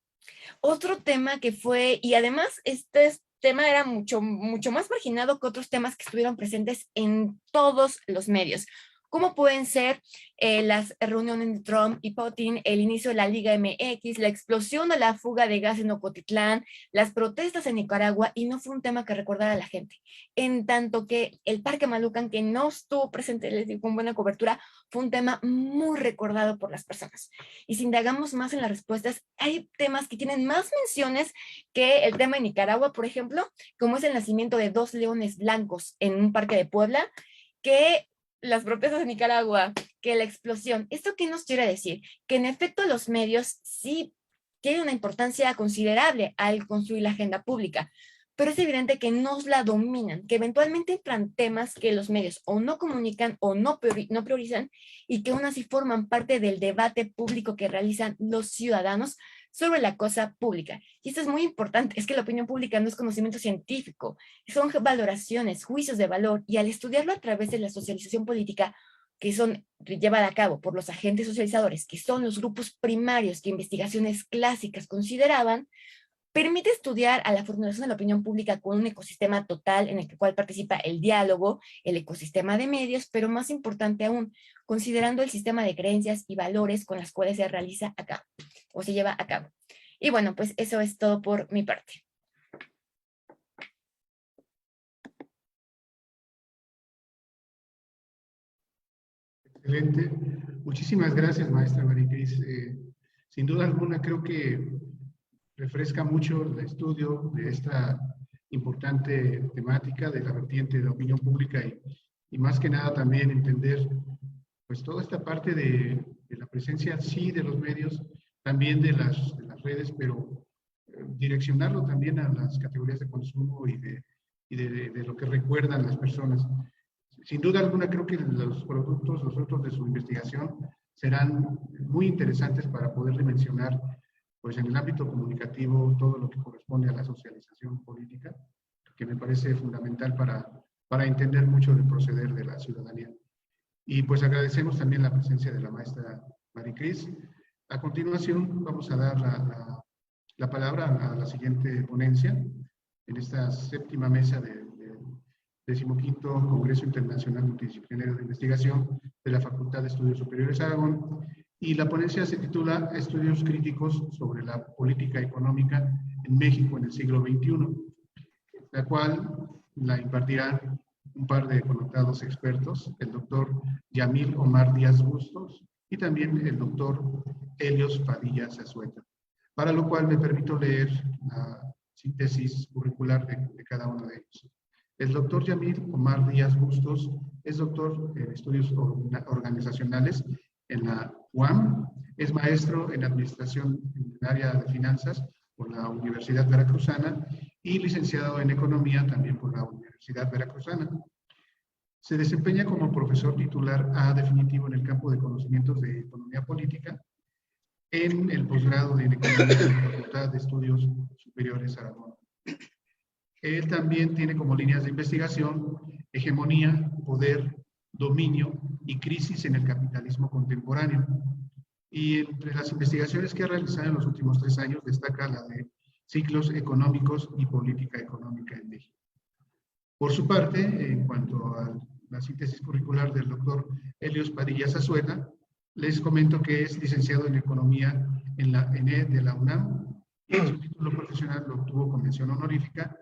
Otro tema que fue, y además este tema era mucho más marginado que otros temas que estuvieron presentes en todos los medios, como pueden ser las reuniones de Trump y Putin, el inicio de la Liga MX, la explosión de la fuga de gas en Ocotitlán, las protestas en Nicaragua, y no fue un tema que recordara a la gente. En tanto que el Parque Malucan, que no estuvo presente, les digo, con buena cobertura, fue un tema muy recordado por las personas. Y si indagamos más en las respuestas, hay temas que tienen más menciones que el tema de Nicaragua, por ejemplo, como es el nacimiento de 2 leones blancos en un parque de Puebla, que las protestas de Nicaragua, que la explosión. ¿Esto qué nos quiere decir? Que en efecto los medios sí tienen una importancia considerable al construir la agenda pública, pero es evidente que no la dominan, que eventualmente entran temas que los medios o no comunican o no priorizan y que aún así forman parte del debate público que realizan los ciudadanos sobre la cosa pública. Y esto es muy importante, es que la opinión pública no es conocimiento científico, son valoraciones, juicios de valor, y al estudiarlo a través de la socialización política, que son llevada a cabo por los agentes socializadores, que son los grupos primarios que investigaciones clásicas consideraban, permite estudiar a la formulación de la opinión pública con un ecosistema total en el cual participa el diálogo, el ecosistema de medios, pero más importante aún, considerando el sistema de creencias y valores con las cuales se realiza a cabo o se lleva a cabo. Y bueno, pues eso es todo por mi parte. Excelente. Muchísimas gracias, maestra Maricris. Sin duda alguna, creo que refresca mucho el estudio de esta importante temática de la vertiente de la opinión pública y más que nada también entender pues toda esta parte de la presencia, sí, de los medios, también de las redes, pero direccionarlo también a las categorías de consumo y de lo que recuerdan las personas. Sin duda alguna, creo que los frutos de su investigación serán muy interesantes para poder dimensionar, pues en el ámbito comunicativo, todo lo que corresponde a la socialización política, que me parece fundamental para entender mucho del proceder de la ciudadanía. Y pues agradecemos también la presencia de la maestra Maricris. A continuación vamos a dar la palabra a la siguiente ponencia en esta séptima mesa del 15º Congreso Internacional Multidisciplinario de Investigación de la Facultad de Estudios Superiores Aragón. Y la ponencia se titula Estudios críticos sobre la política económica en México en el siglo XXI, la cual la impartirán un par de connotados expertos, el doctor Yamil Omar Díaz Bustos y también el doctor Helios Padilla Zazueta, para lo cual me permito leer la síntesis curricular de cada uno de ellos. El doctor Yamil Omar Díaz Bustos es doctor en estudios organizacionales en la UAM, es maestro en administración en el área de finanzas por la Universidad Veracruzana y licenciado en economía también por la Universidad Veracruzana. Se desempeña como profesor titular A definitivo en el campo de conocimientos de economía política en el posgrado de economía de la Facultad de Estudios Superiores Aragón. Él también tiene como líneas de investigación hegemonía, poder, dominio y crisis en el capitalismo contemporáneo. Y entre las investigaciones que ha realizado en los últimos 3 años destaca la de ciclos económicos y política económica en México. Por su parte, en cuanto a la síntesis curricular del doctor Helios Padilla Zazueta, les comento que es licenciado en Economía en la ENED de la UNAM y su título profesional lo obtuvo con mención honorífica.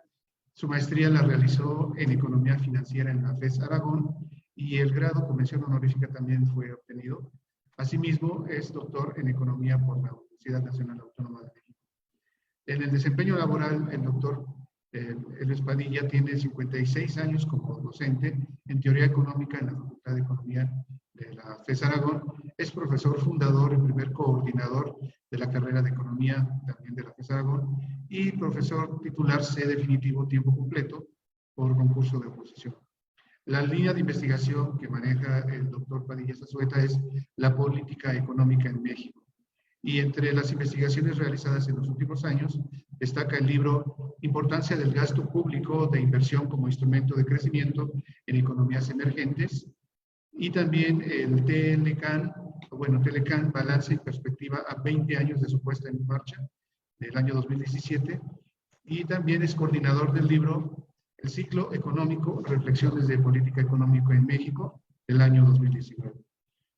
Su maestría la realizó en Economía Financiera en la FES Aragón y el grado con mención honorífica también fue obtenido. Asimismo, es doctor en Economía por la Universidad Nacional Autónoma de México. En el desempeño laboral, el doctor Helios Padilla tiene 56 años como docente en Teoría Económica en la Facultad de Economía de la FES Aragón. Es profesor fundador y primer coordinador de la carrera de Economía también de la FES Aragón y profesor titular C definitivo tiempo completo por concurso de oposición. La línea de investigación que maneja el doctor Padilla Zazueta es la política económica en México. Y entre las investigaciones realizadas en los últimos años, destaca el libro Importancia del gasto público de inversión como instrumento de crecimiento en economías emergentes, y también el Telecan, Balance y Perspectiva a 20 años de su puesta en marcha, del año 2017, y también es coordinador del libro El ciclo económico, reflexiones de política económica en México, del año 2019.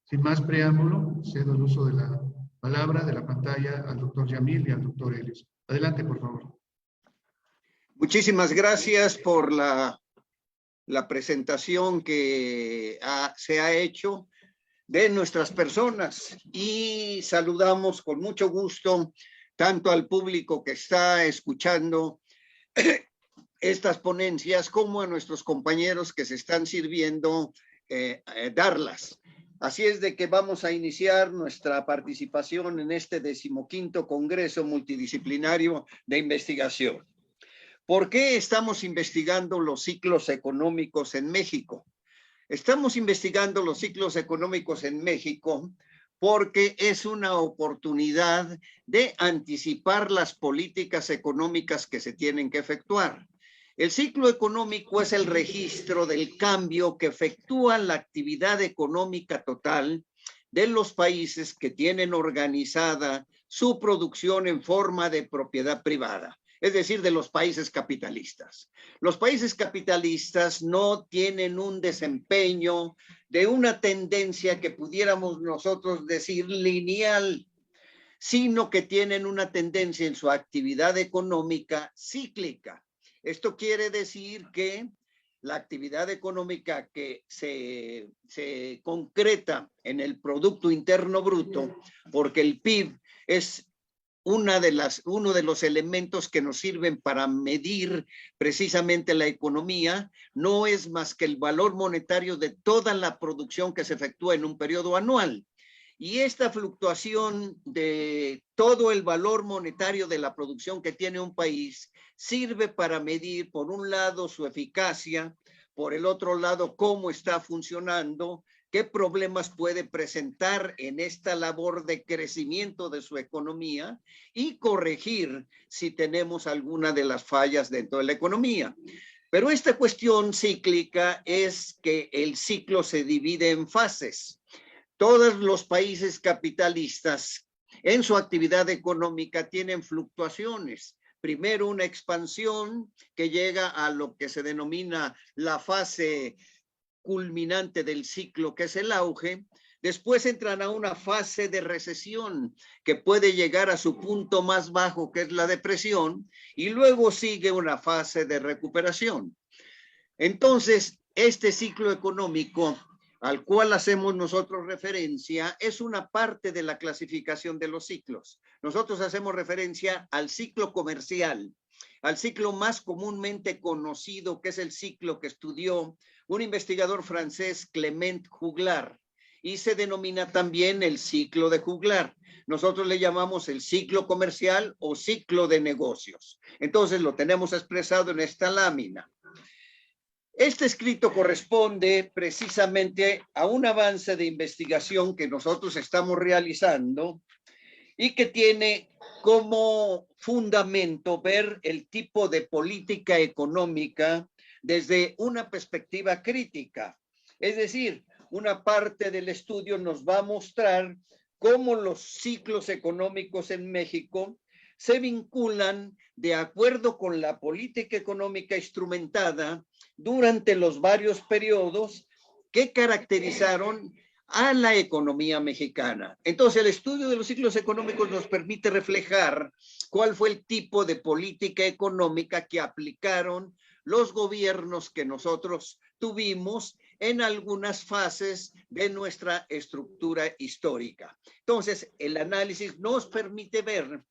Sin más preámbulo, cedo el uso de la palabra, de la pantalla, al doctor Yamil y al doctor Helios. Adelante, por favor. Muchísimas gracias por la presentación que se ha hecho de nuestras personas y saludamos con mucho gusto tanto al público que está escuchando estas ponencias como a nuestros compañeros que se están sirviendo darlas. Así es de que vamos a iniciar nuestra participación en este 15º Congreso Multidisciplinario de Investigación. ¿Por qué estamos investigando los ciclos económicos en México? Estamos investigando los ciclos económicos en México porque es una oportunidad de anticipar las políticas económicas que se tienen que efectuar. El ciclo económico es el registro del cambio que efectúa la actividad económica total de los países que tienen organizada su producción en forma de propiedad privada, es decir, de los países capitalistas. Los países capitalistas no tienen un desempeño de una tendencia que pudiéramos nosotros decir lineal, sino que tienen una tendencia en su actividad económica cíclica. Esto quiere decir que la actividad económica que se concreta en el Producto Interno Bruto, porque el PIB es uno de los elementos que nos sirven para medir precisamente la economía, no es más que el valor monetario de toda la producción que se efectúa en un periodo anual. Y esta fluctuación de todo el valor monetario de la producción que tiene un país sirve para medir, por un lado, su eficacia, por el otro lado, cómo está funcionando, qué problemas puede presentar en esta labor de crecimiento de su economía y corregir si tenemos alguna de las fallas dentro de la economía. Pero esta cuestión cíclica es que el ciclo se divide en fases. Todos los países capitalistas en su actividad económica tienen fluctuaciones. Primero una expansión que llega a lo que se denomina la fase culminante del ciclo, que es el auge. Después entran a una fase de recesión que puede llegar a su punto más bajo, que es la depresión, y luego sigue una fase de recuperación. Entonces, este ciclo económico al cual hacemos nosotros referencia es una parte de la clasificación de los ciclos. Nosotros hacemos referencia al ciclo comercial, al ciclo más comúnmente conocido, que es el ciclo que estudió un investigador francés, Clement Juglar, y se denomina también el ciclo de Juglar. Nosotros le llamamos el ciclo comercial o ciclo de negocios. Entonces lo tenemos expresado en esta lámina. Este escrito corresponde precisamente a un avance de investigación que nosotros estamos realizando y que tiene como fundamento ver el tipo de política económica desde una perspectiva crítica. Es decir, una parte del estudio nos va a mostrar cómo los ciclos económicos en México se vinculan de acuerdo con la política económica instrumentada durante los varios periodos que caracterizaron a la economía mexicana. Entonces, el estudio de los ciclos económicos nos permite reflejar cuál fue el tipo de política económica que aplicaron los gobiernos que nosotros tuvimos en algunas fases de nuestra estructura histórica. Entonces, el análisis nos permite ver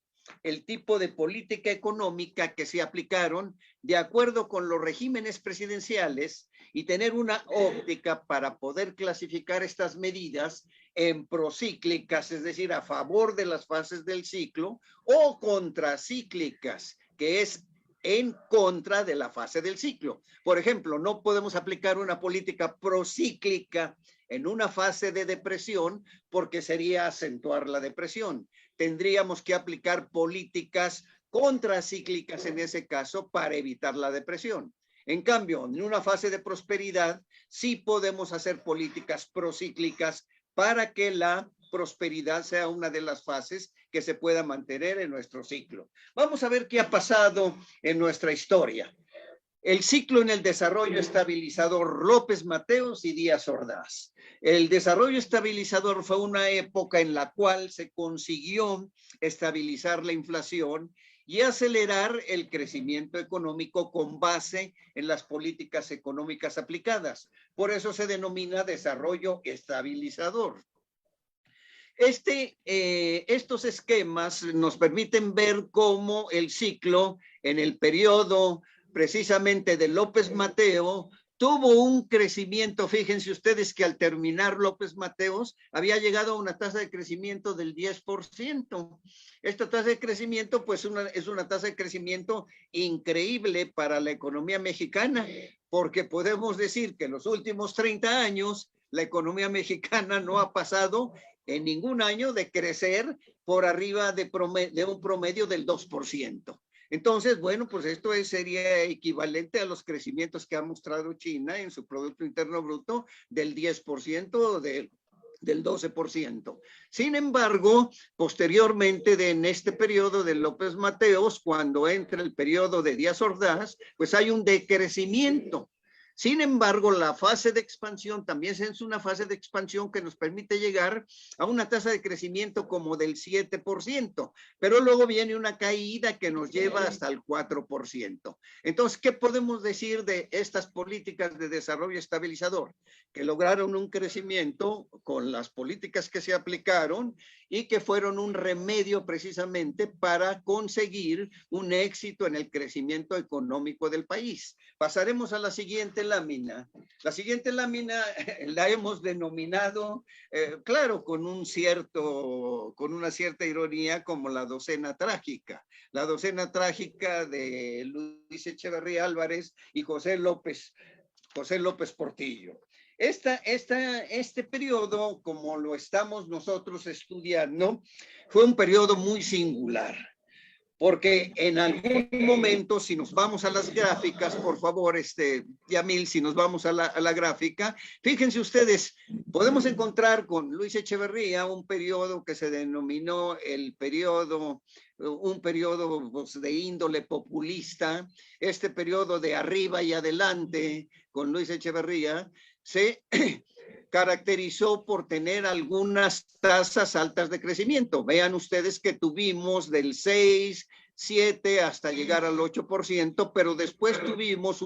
el tipo de política económica que se aplicaron de acuerdo con los regímenes presidenciales y tener una óptica para poder clasificar estas medidas en procíclicas, es decir, a favor de las fases del ciclo, o contracíclicas, que es en contra de la fase del ciclo. Por ejemplo, no podemos aplicar una política procíclica en una fase de depresión porque sería acentuar la depresión. Tendríamos que aplicar políticas contracíclicas en ese caso para evitar la depresión. En cambio, en una fase de prosperidad, sí podemos hacer políticas procíclicas para que la prosperidad sea una de las fases que se pueda mantener en nuestro ciclo. Vamos a ver qué ha pasado en nuestra historia. El ciclo en el desarrollo estabilizador López Mateos y Díaz Ordaz. El desarrollo estabilizador fue una época en la cual se consiguió estabilizar la inflación y acelerar el crecimiento económico con base en las políticas económicas aplicadas. Por eso se denomina desarrollo estabilizador. Estos esquemas nos permiten ver cómo el ciclo en el periodo precisamente de López Mateo tuvo un crecimiento. Fíjense ustedes que al terminar López Mateos había llegado a una tasa de crecimiento del 10%. Esta tasa de crecimiento pues es una tasa de crecimiento increíble para la economía mexicana, porque podemos decir que en los últimos 30 años la economía mexicana no ha pasado en ningún año de crecer por arriba de un promedio del 2%. Entonces, bueno, pues esto sería equivalente a los crecimientos que ha mostrado China en su Producto Interno Bruto del 10%, del 12%. Sin embargo, posteriormente en este periodo de López Mateos, cuando entra el periodo de Díaz Ordaz, pues hay un decrecimiento. Sin embargo, la fase de expansión también es una fase de expansión que nos permite llegar a una tasa de crecimiento como del 7%, pero luego viene una caída que nos lleva hasta el 4%. Entonces, ¿qué podemos decir de estas políticas de desarrollo estabilizador? Que lograron un crecimiento con las políticas que se aplicaron y que fueron un remedio precisamente para conseguir un éxito en el crecimiento económico del país. Pasaremos a la siguiente lámina. La siguiente lámina la hemos denominado, claro, con una cierta ironía, como la docena trágica. La docena trágica de Luis Echeverría Álvarez y José López Portillo. Este periodo, como lo estamos nosotros estudiando, fue un periodo muy singular, porque en algún momento, si nos vamos a las gráficas, por favor, Yamil, si nos vamos a la gráfica, fíjense ustedes, podemos encontrar con Luis Echeverría un periodo que se denominó un periodo pues, de índole populista. Este periodo de arriba y adelante con Luis Echeverría se caracterizó por tener algunas tasas altas de crecimiento. Vean ustedes que tuvimos del 6, 7 hasta llegar al 8%, pero después tuvimos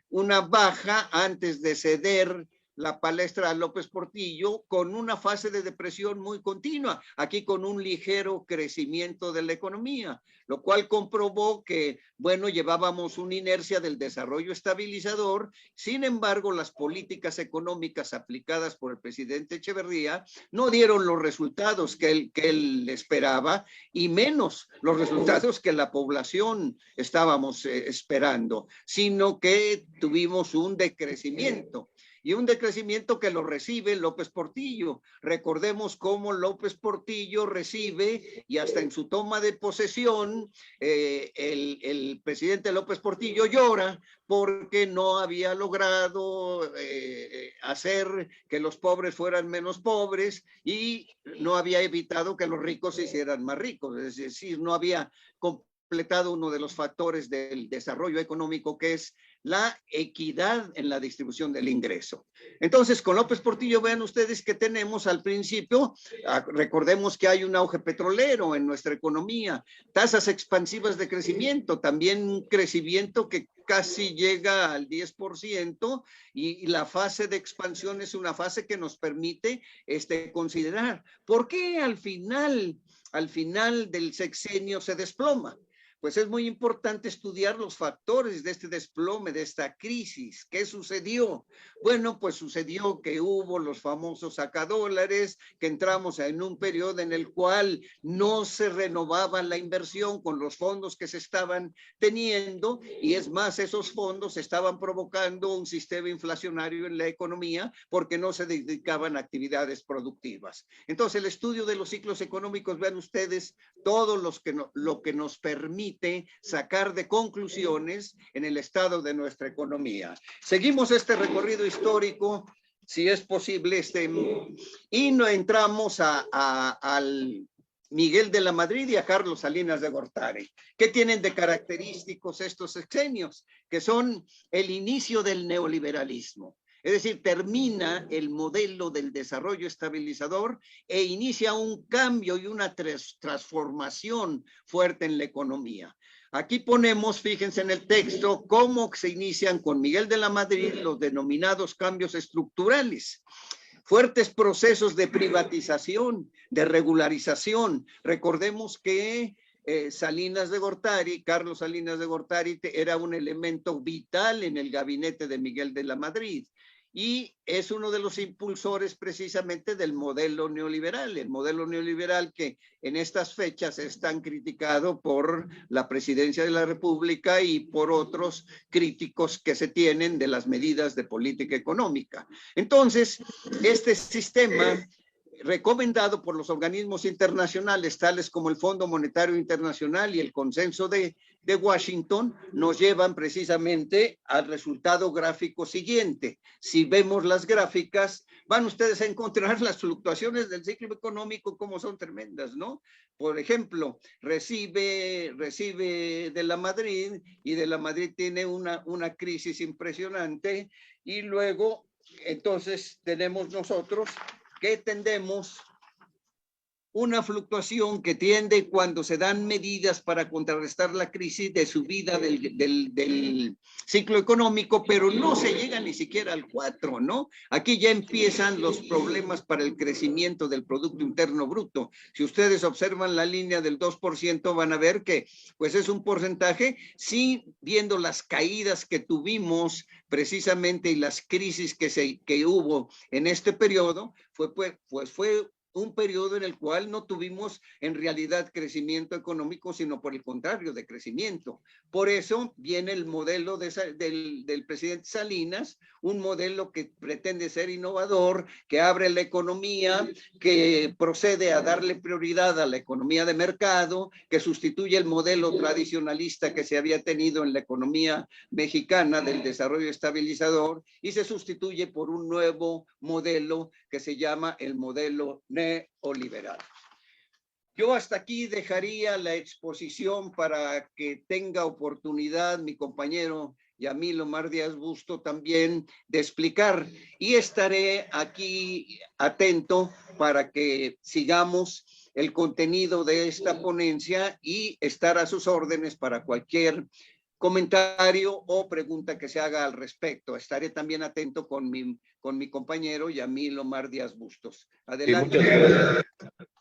una baja antes de ceder la palestra a López Portillo, con una fase de depresión muy continua, aquí con un ligero crecimiento de la economía, lo cual comprobó que, bueno, llevábamos una inercia del desarrollo estabilizador. Sin embargo, las políticas económicas aplicadas por el presidente Echeverría no dieron los resultados que él esperaba, y menos los resultados que la población estábamos esperando, sino que tuvimos un decrecimiento. Y un decrecimiento que lo recibe López Portillo. Recordemos cómo López Portillo recibe, y hasta en su toma de posesión, el presidente López Portillo llora porque no había logrado hacer que los pobres fueran menos pobres y no había evitado que los ricos se hicieran más ricos. Es decir, no había completado uno de los factores del desarrollo económico, que es la equidad en la distribución del ingreso. Entonces, con López Portillo, vean ustedes que tenemos al principio, recordemos que hay un auge petrolero en nuestra economía, tasas expansivas de crecimiento, también un crecimiento que casi llega al 10%, y la fase de expansión es una fase que nos permite considerar por qué al final del sexenio se desploma. Pues es muy importante estudiar los factores de este desplome, de esta crisis. ¿Qué sucedió? Bueno, pues sucedió que hubo los famosos sacadólares, que entramos en un periodo en el cual no se renovaba la inversión con los fondos que se estaban teniendo, y es más, esos fondos estaban provocando un sistema inflacionario en la economía porque no se dedicaban a actividades productivas. Entonces, el estudio de los ciclos económicos, vean ustedes, todo lo que nos permite sacar de conclusiones en el estado de nuestra economía. Seguimos este recorrido histórico, si es posible, y no entramos al Miguel de la Madrid y a Carlos Salinas de Gortari. ¿Qué tienen de característicos estos sexenios? Que son el inicio del neoliberalismo. Es decir, termina el modelo del desarrollo estabilizador e inicia un cambio y una transformación fuerte en la economía. Aquí ponemos, fíjense en el texto, cómo se inician con Miguel de la Madrid los denominados cambios estructurales. Fuertes procesos de privatización, de regularización. Recordemos que Carlos Salinas de Gortari era un elemento vital en el gabinete de Miguel de la Madrid, y es uno de los impulsores precisamente del modelo neoliberal, el modelo neoliberal que en estas fechas es tan criticado por la Presidencia de la República y por otros críticos que se tienen de las medidas de política económica. Entonces, este sistema recomendado por los organismos internacionales, tales como el Fondo Monetario Internacional y el Consenso de Washington, nos llevan precisamente al resultado gráfico siguiente. Si vemos las gráficas, van ustedes a encontrar las fluctuaciones del ciclo económico como son tremendas, ¿no? Por ejemplo, recibe de la Madrid, y de la Madrid tiene una crisis impresionante, y luego, entonces, tenemos nosotros que tendemos una fluctuación que tiende, cuando se dan medidas para contrarrestar la crisis, de subida del ciclo económico, pero no se llega ni siquiera al 4, ¿no? Aquí ya empiezan los problemas para el crecimiento del Producto Interno Bruto. Si ustedes observan la línea del 2%, van a ver que pues es un porcentaje, sí, viendo las caídas que tuvimos precisamente y las crisis que hubo en este periodo, fue un periodo en el cual no tuvimos en realidad crecimiento económico, sino por el contrario, de crecimiento. Por eso viene el modelo del presidente Salinas, un modelo que pretende ser innovador, que abre la economía, que procede a darle prioridad a la economía de mercado, que sustituye el modelo tradicionalista que se había tenido en la economía mexicana del desarrollo estabilizador, y se sustituye por un nuevo modelo que se llama el modelo neoliberal. Yo hasta aquí dejaría la exposición para que tenga oportunidad mi compañero Yamil Omar Díaz Busto también de explicar, y estaré aquí atento para que sigamos el contenido de esta ponencia y estar a sus órdenes para cualquier comentario o pregunta que se haga al respecto. Estaré también atento con mi compañero Yamil Omar Díaz Bustos. Adelante. Sí,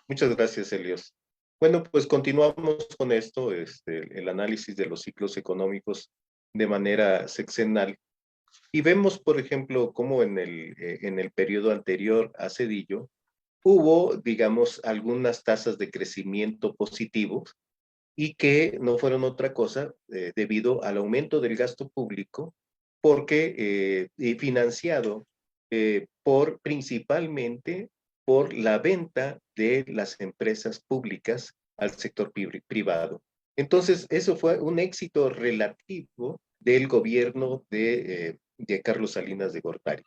muchas gracias, Helios. Bueno, pues continuamos con esto, el análisis de los ciclos económicos de manera sexenal. Y vemos, por ejemplo, cómo en el periodo anterior a Zedillo hubo, digamos, algunas tasas de crecimiento positivos, y que no fueron otra cosa debido al aumento del gasto público, porque financiado principalmente por la venta de las empresas públicas al sector privado. Entonces, eso fue un éxito relativo del gobierno de Carlos Salinas de Gortari.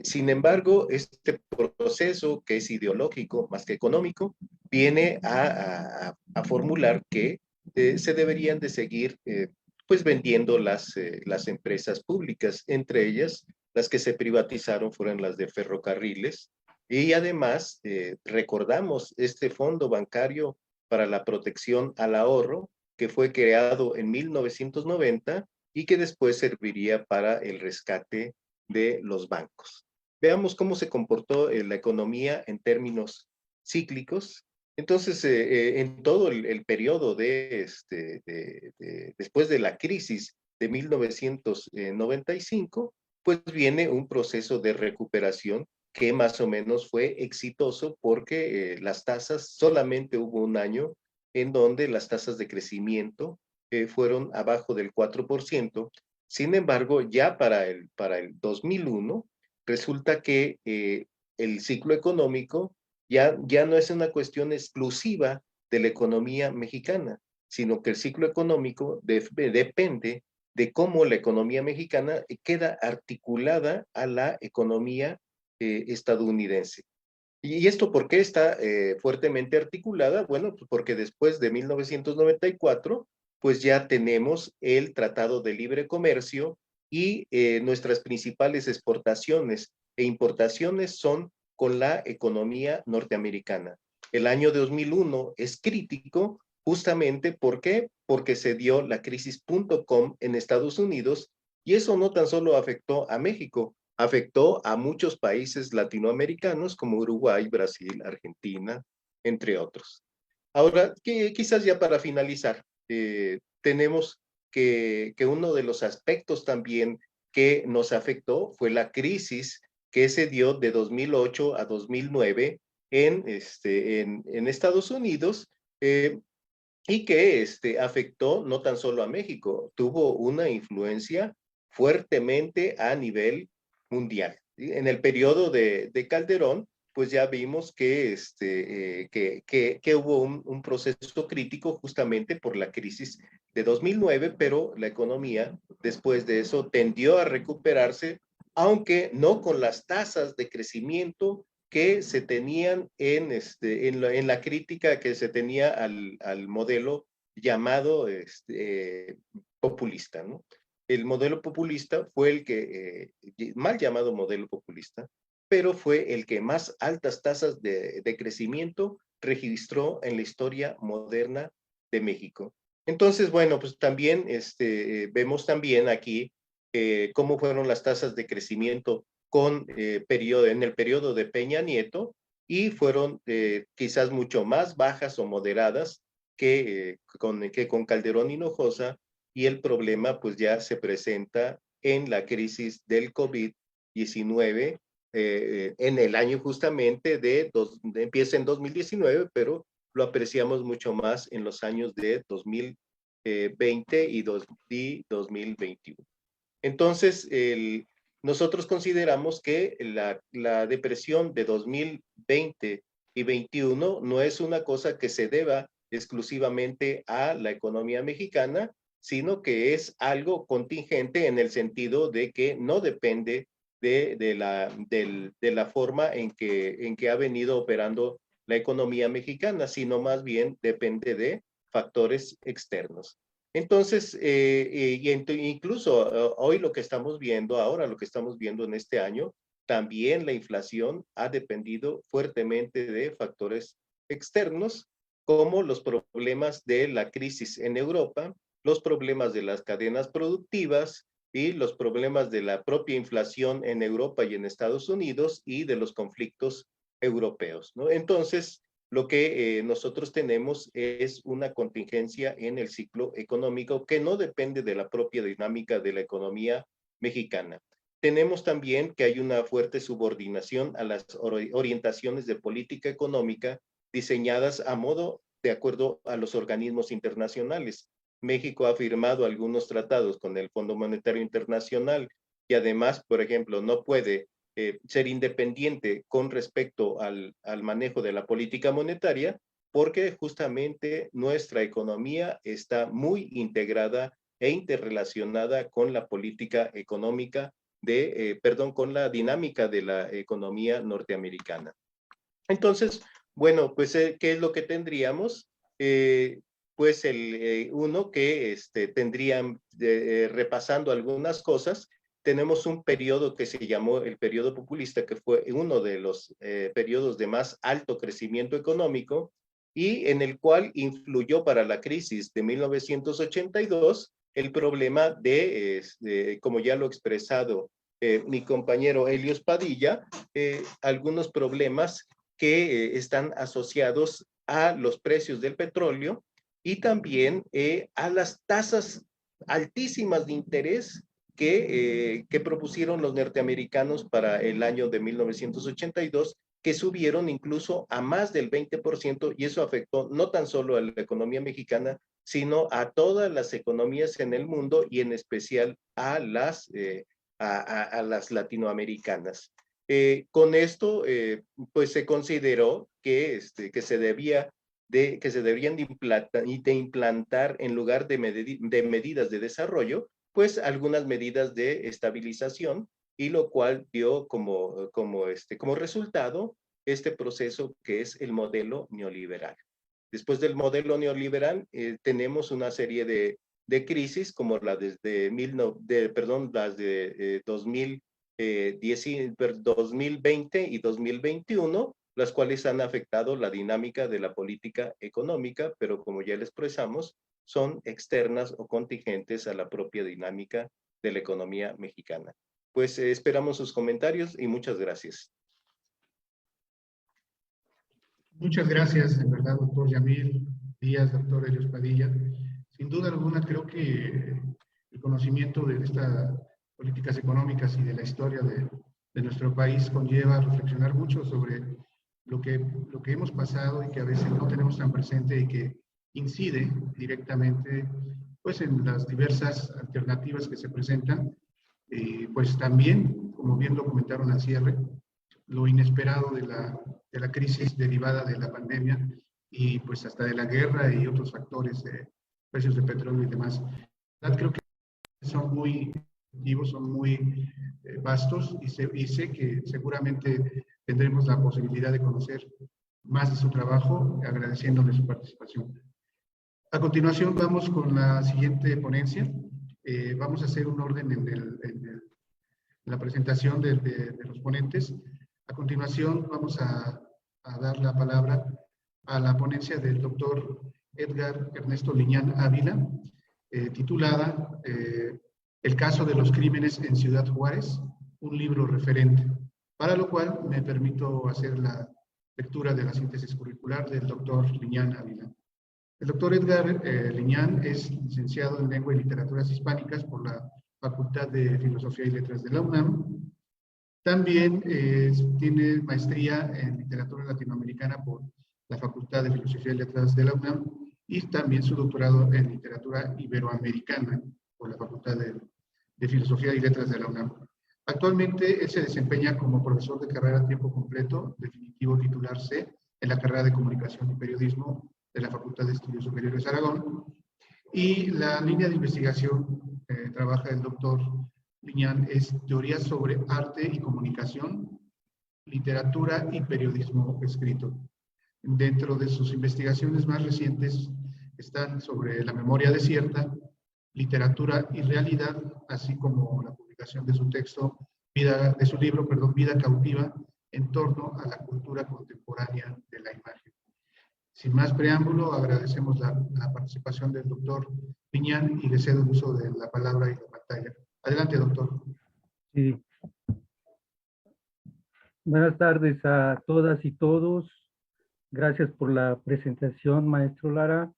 Sin embargo, este proceso, que es ideológico más que económico, viene a formular que se deberían de seguir pues vendiendo las empresas públicas. Entre ellas, las que se privatizaron fueron las de ferrocarriles, y además recordamos este Fondo Bancario para la Protección al Ahorro, que fue creado en 1990 y que después serviría para el rescate de los bancos. Veamos cómo se comportó la economía en términos cíclicos. Entonces, en todo el periodo después de la crisis de 1995, pues viene un proceso de recuperación que más o menos fue exitoso, porque las tasas, solamente hubo un año en donde las tasas de crecimiento fueron abajo del 4%. Sin embargo, ya para el 2001, resulta que el ciclo económico ya no es una cuestión exclusiva de la economía mexicana, sino que el ciclo económico depende de cómo la economía mexicana queda articulada a la economía estadounidense. ¿Y esto por qué está fuertemente articulada? Bueno, porque después de 1994, pues ya tenemos el Tratado de Libre Comercio, y nuestras principales exportaciones e importaciones son con la economía norteamericana. El año 2001 es crítico justamente, ¿por qué? Porque se dio la crisis .com en Estados Unidos, y eso no tan solo afectó a México, afectó a muchos países latinoamericanos como Uruguay, Brasil, Argentina, entre otros. Ahora, quizás ya para finalizar, tenemos que uno de los aspectos también que nos afectó fue la crisis que se dio de 2008 a 2009 en Estados Unidos, y que afectó no tan solo a México, tuvo una influencia fuertemente a nivel mundial. En el periodo de Calderón, pues ya vimos que, que hubo un proceso crítico justamente por la crisis de 2009, pero la economía después de eso tendió a recuperarse, aunque no con las tasas de crecimiento que se tenían en la crítica que se tenía al modelo llamado populista, ¿no? El modelo populista fue el que, mal llamado modelo populista, pero fue el que más altas tasas de crecimiento registró en la historia moderna de México. Entonces, bueno, pues también vemos también aquí cómo fueron las tasas de crecimiento en el periodo de Peña Nieto, y fueron quizás mucho más bajas o moderadas que con Calderón Hinojosa, y el problema pues ya se presenta en la crisis del COVID-19 en el año justamente empieza en 2019, pero lo apreciamos mucho más en los años de 2020 y 2021. Entonces, nosotros consideramos que la depresión de 2020 y 21 no es una cosa que se deba exclusivamente a la economía mexicana, sino que es algo contingente en el sentido de que no depende de la forma en que ha venido operando la economía mexicana, sino más bien depende de factores externos. Entonces, incluso hoy lo que estamos viendo, ahora lo que estamos viendo en este año, también la inflación ha dependido fuertemente de factores externos, como los problemas de la crisis en Europa, los problemas de las cadenas productivas y los problemas de la propia inflación en Europa y en Estados Unidos y de los conflictos europeos, ¿no? Entonces, lo que nosotros tenemos es una contingencia en el ciclo económico que no depende de la propia dinámica de la economía mexicana. Tenemos también que hay una fuerte subordinación a las orientaciones de política económica diseñadas a modo de acuerdo a los organismos internacionales. México ha firmado algunos tratados con el Fondo Monetario Internacional y además, por ejemplo, no puede ser independiente con respecto al manejo de la política monetaria, porque justamente nuestra economía está muy integrada e interrelacionada con la política económica con la dinámica de la economía norteamericana. Entonces, bueno, pues, ¿qué es lo que tendríamos? Pues uno que tendrían, repasando algunas cosas, tenemos un periodo que se llamó el periodo populista, que fue uno de los periodos de más alto crecimiento económico y en el cual influyó para la crisis de 1982 el problema como ya lo ha expresado mi compañero Helios Padilla, algunos problemas que están asociados a los precios del petróleo y también a las tasas altísimas de interés que propusieron los norteamericanos para el año de 1982, que subieron incluso a más del 20%, y eso afectó no tan solo a la economía mexicana, sino a todas las economías en el mundo y en especial a las latinoamericanas. Con esto, pues se consideró que se deberían de implantar en lugar de medidas de desarrollo, pues algunas medidas de estabilización, y lo cual dio como resultado este proceso que es el modelo neoliberal. Después del modelo neoliberal tenemos una serie de crisis como las de 2020 y 2021, las cuales han afectado la dinámica de la política económica, pero como ya les expresamos, son externas o contingentes a la propia dinámica de la economía mexicana. Pues esperamos sus comentarios y muchas gracias. Muchas gracias, en verdad, doctor Yamil Díaz, doctor Helios Padilla. Sin duda alguna, creo que el conocimiento de estas políticas económicas y de la historia de nuestro país conlleva a reflexionar mucho sobre lo que hemos pasado y que a veces no tenemos tan presente y que incide directamente pues, en las diversas alternativas que se presentan. Pues también, como bien lo comentaron al cierre, lo inesperado de la crisis derivada de la pandemia y pues hasta de la guerra y otros factores de precios de petróleo y demás. Creo que son muy activos, son muy vastos y sé que seguramente tendremos la posibilidad de conocer más de su trabajo, agradeciéndole su participación. A continuación vamos con la siguiente ponencia. Vamos a hacer un orden en la presentación de los ponentes. A continuación vamos a dar la palabra a la ponencia del doctor Edgar Ernesto Liñán Ávila, titulada El caso de los crímenes en Ciudad Juárez, un libro referente, para lo cual me permito hacer la lectura de la síntesis curricular del doctor Liñán Ávila. El doctor Edgar Liñán es licenciado en Lengua y Literaturas Hispánicas por la Facultad de Filosofía y Letras de la UNAM. También tiene maestría en Literatura Latinoamericana por la Facultad de Filosofía y Letras de la UNAM y también su doctorado en Literatura Iberoamericana por la Facultad de Filosofía y Letras de la UNAM. Actualmente él se desempeña como profesor de carrera a tiempo completo, definitivo titular C, en la carrera de Comunicación y Periodismo de la Facultad de Estudios Superiores Aragón. Y la línea de investigación que trabaja el doctor Liñán es teoría sobre arte y comunicación, literatura y periodismo escrito. Dentro de sus investigaciones más recientes están sobre la memoria desierta, literatura y realidad, así como la publicación de su texto, Vida cautiva, en torno a la cultura contemporánea de la imagen. Sin más preámbulo, agradecemos la participación del doctor Liñán y le cedo el uso de la palabra y la pantalla. Adelante, doctor. Sí. Buenas tardes a todas y todos. Gracias por la presentación, maestro Lara.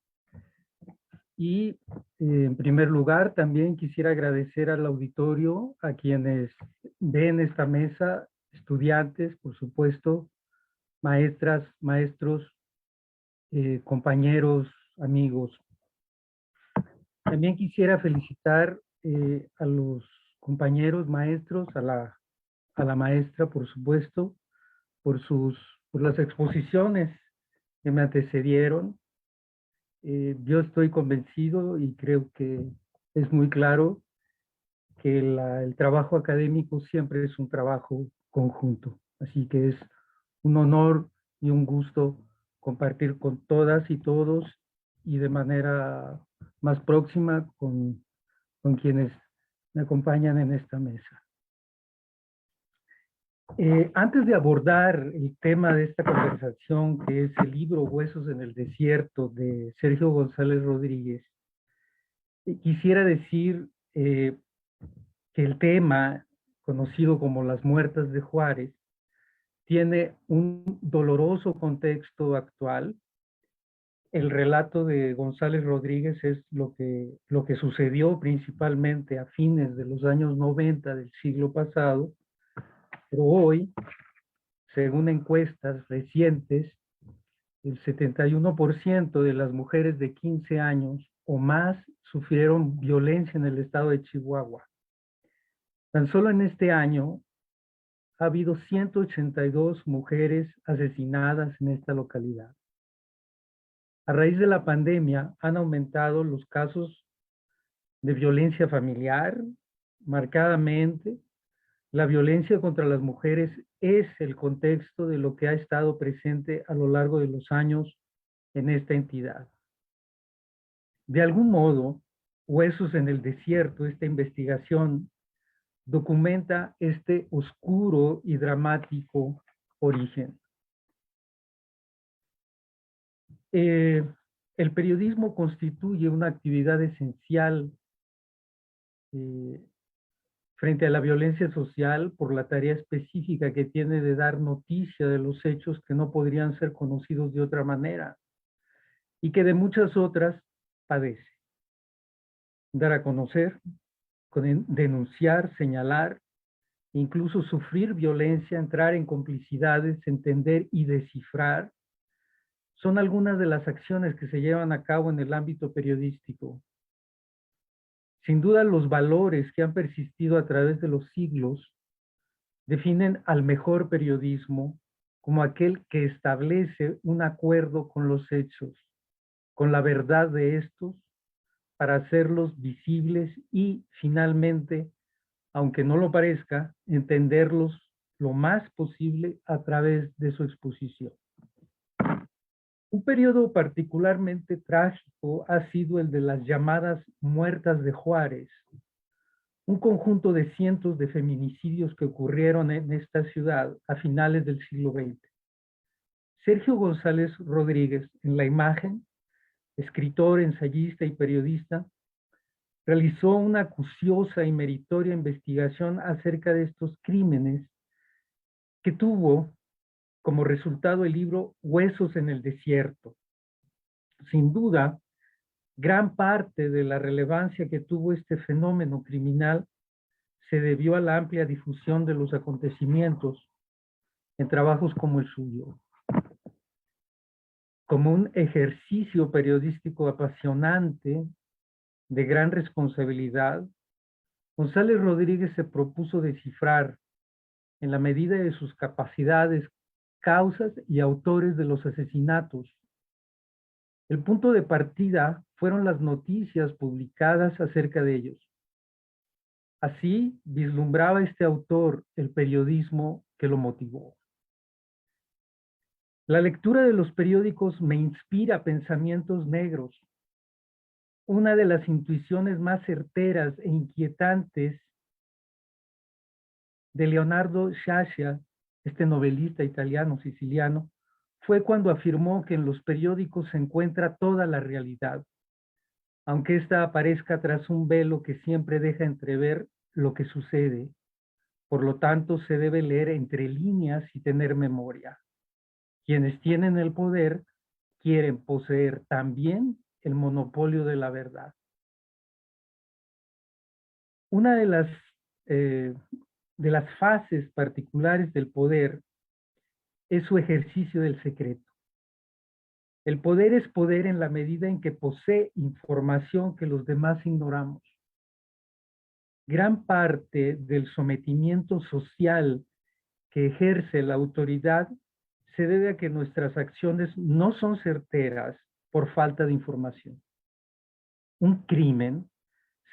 Y en primer lugar, también quisiera agradecer al auditorio, a quienes ven esta mesa, estudiantes, por supuesto, maestras, maestros, compañeros, amigos. También quisiera felicitar a los compañeros maestros, a la maestra, por supuesto, por las exposiciones que me antecedieron. Yo estoy convencido y creo que es muy claro que el trabajo académico siempre es un trabajo conjunto. Así que es un honor y un gusto compartir con todas y todos y de manera más próxima con quienes me acompañan en esta mesa. Antes de abordar el tema de esta conversación, que es el libro Huesos en el Desierto de Sergio González Rodríguez, quisiera decir que el tema, conocido como Las Muertas de Juárez, tiene un doloroso contexto actual. El relato de González Rodríguez es lo que sucedió principalmente a fines de los años 90 del siglo pasado, pero hoy, según encuestas recientes, el 71% de las mujeres de 15 años o más sufrieron violencia en el estado de Chihuahua. Tan solo en este año ha habido 182 mujeres asesinadas en esta localidad. A raíz de la pandemia han aumentado los casos de violencia familiar marcadamente. La violencia contra las mujeres es el contexto de lo que ha estado presente a lo largo de los años en esta entidad. De algún modo, Huesos en el Desierto, esta investigación, documenta este oscuro y dramático origen. El periodismo constituye una actividad esencial frente a la violencia social por la tarea específica que tiene de dar noticia de los hechos que no podrían ser conocidos de otra manera y que de muchas otras padece. Dar a conocer, denunciar, señalar, incluso sufrir violencia, entrar en complicidades, entender y descifrar, son algunas de las acciones que se llevan a cabo en el ámbito periodístico. Sin duda, los valores que han persistido a través de los siglos definen al mejor periodismo como aquel que establece un acuerdo con los hechos, con la verdad de estos, para hacerlos visibles y, finalmente, aunque no lo parezca, entenderlos lo más posible a través de su exposición. Un periodo particularmente trágico ha sido el de las llamadas muertas de Juárez, un conjunto de cientos de feminicidios que ocurrieron en esta ciudad a finales del siglo XX. Sergio González Rodríguez, en la imagen, escritor, ensayista y periodista, realizó una acuciosa y meritoria investigación acerca de estos crímenes que tuvo como resultado el libro Huesos en el Desierto. Sin duda, gran parte de la relevancia que tuvo este fenómeno criminal se debió a la amplia difusión de los acontecimientos en trabajos como el suyo. Como un ejercicio periodístico apasionante, de gran responsabilidad, González Rodríguez se propuso descifrar, en la medida de sus capacidades, causas y autores de los asesinatos. El punto de partida fueron las noticias publicadas acerca de ellos. Así vislumbraba este autor el periodismo que lo motivó. La lectura de los periódicos me inspira pensamientos negros. Una de las intuiciones más certeras e inquietantes de Leonardo Sciascia, este novelista italiano siciliano, fue cuando afirmó que en los periódicos se encuentra toda la realidad, aunque ésta aparezca tras un velo que siempre deja entrever lo que sucede. Por lo tanto, se debe leer entre líneas y tener memoria. Quienes tienen el poder quieren poseer también el monopolio de la verdad. Una de las fases particulares del poder es su ejercicio del secreto. El poder es poder en la medida en que posee información que los demás ignoramos. Gran parte del sometimiento social que ejerce la autoridad se debe a que nuestras acciones no son certeras por falta de información. Un crimen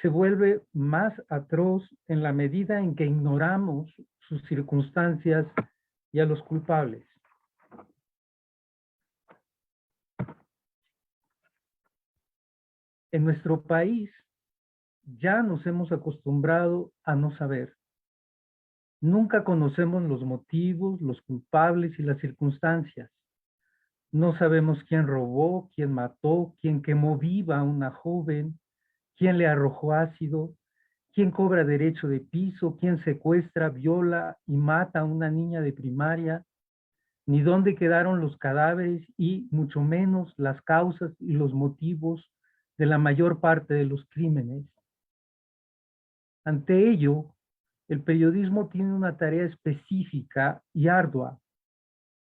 se vuelve más atroz en la medida en que ignoramos sus circunstancias y a los culpables. En nuestro país ya nos hemos acostumbrado a no saber. Nunca conocemos los motivos, los culpables y las circunstancias. No sabemos quién robó, quién mató, quién quemó viva a una joven, quién le arrojó ácido, quién cobra derecho de piso, quién secuestra, viola y mata a una niña de primaria, ni dónde quedaron los cadáveres y mucho menos las causas y los motivos de la mayor parte de los crímenes. Ante ello, el periodismo tiene una tarea específica y ardua: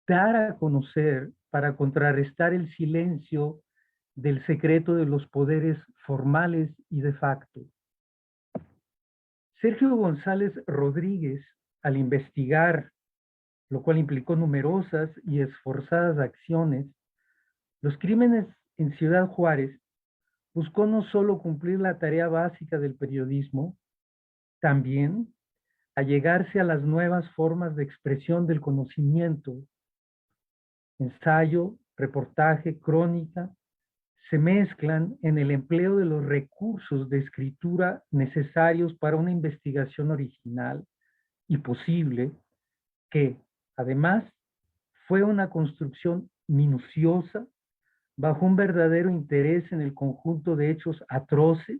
dar a conocer para contrarrestar el silencio del secreto de los poderes formales y de facto. Sergio González Rodríguez, al investigar, lo cual implicó numerosas y esforzadas acciones, los crímenes en Ciudad Juárez, buscó no solo cumplir la tarea básica del periodismo, también allegarse a las nuevas formas de expresión del conocimiento. Ensayo, reportaje, crónica, se mezclan en el empleo de los recursos de escritura necesarios para una investigación original y posible, que, además, fue una construcción minuciosa bajo un verdadero interés en el conjunto de hechos atroces,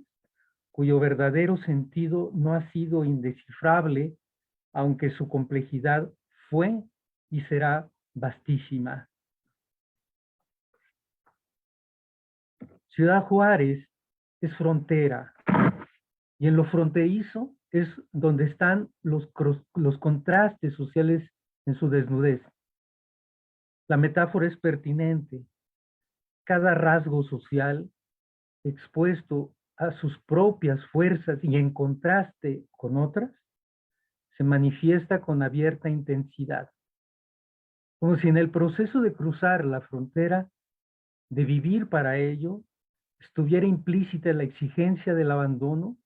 cuyo verdadero sentido no ha sido indescifrable, aunque su complejidad fue y será vastísima. Ciudad Juárez es frontera, y en lo fronterizo es donde están los contrastes sociales en su desnudez. La metáfora es pertinente. Cada rasgo social expuesto a sus propias fuerzas y en contraste con otras, se manifiesta con abierta intensidad, como si en el proceso de cruzar la frontera, de vivir para ello, estuviera implícita la exigencia del abandono,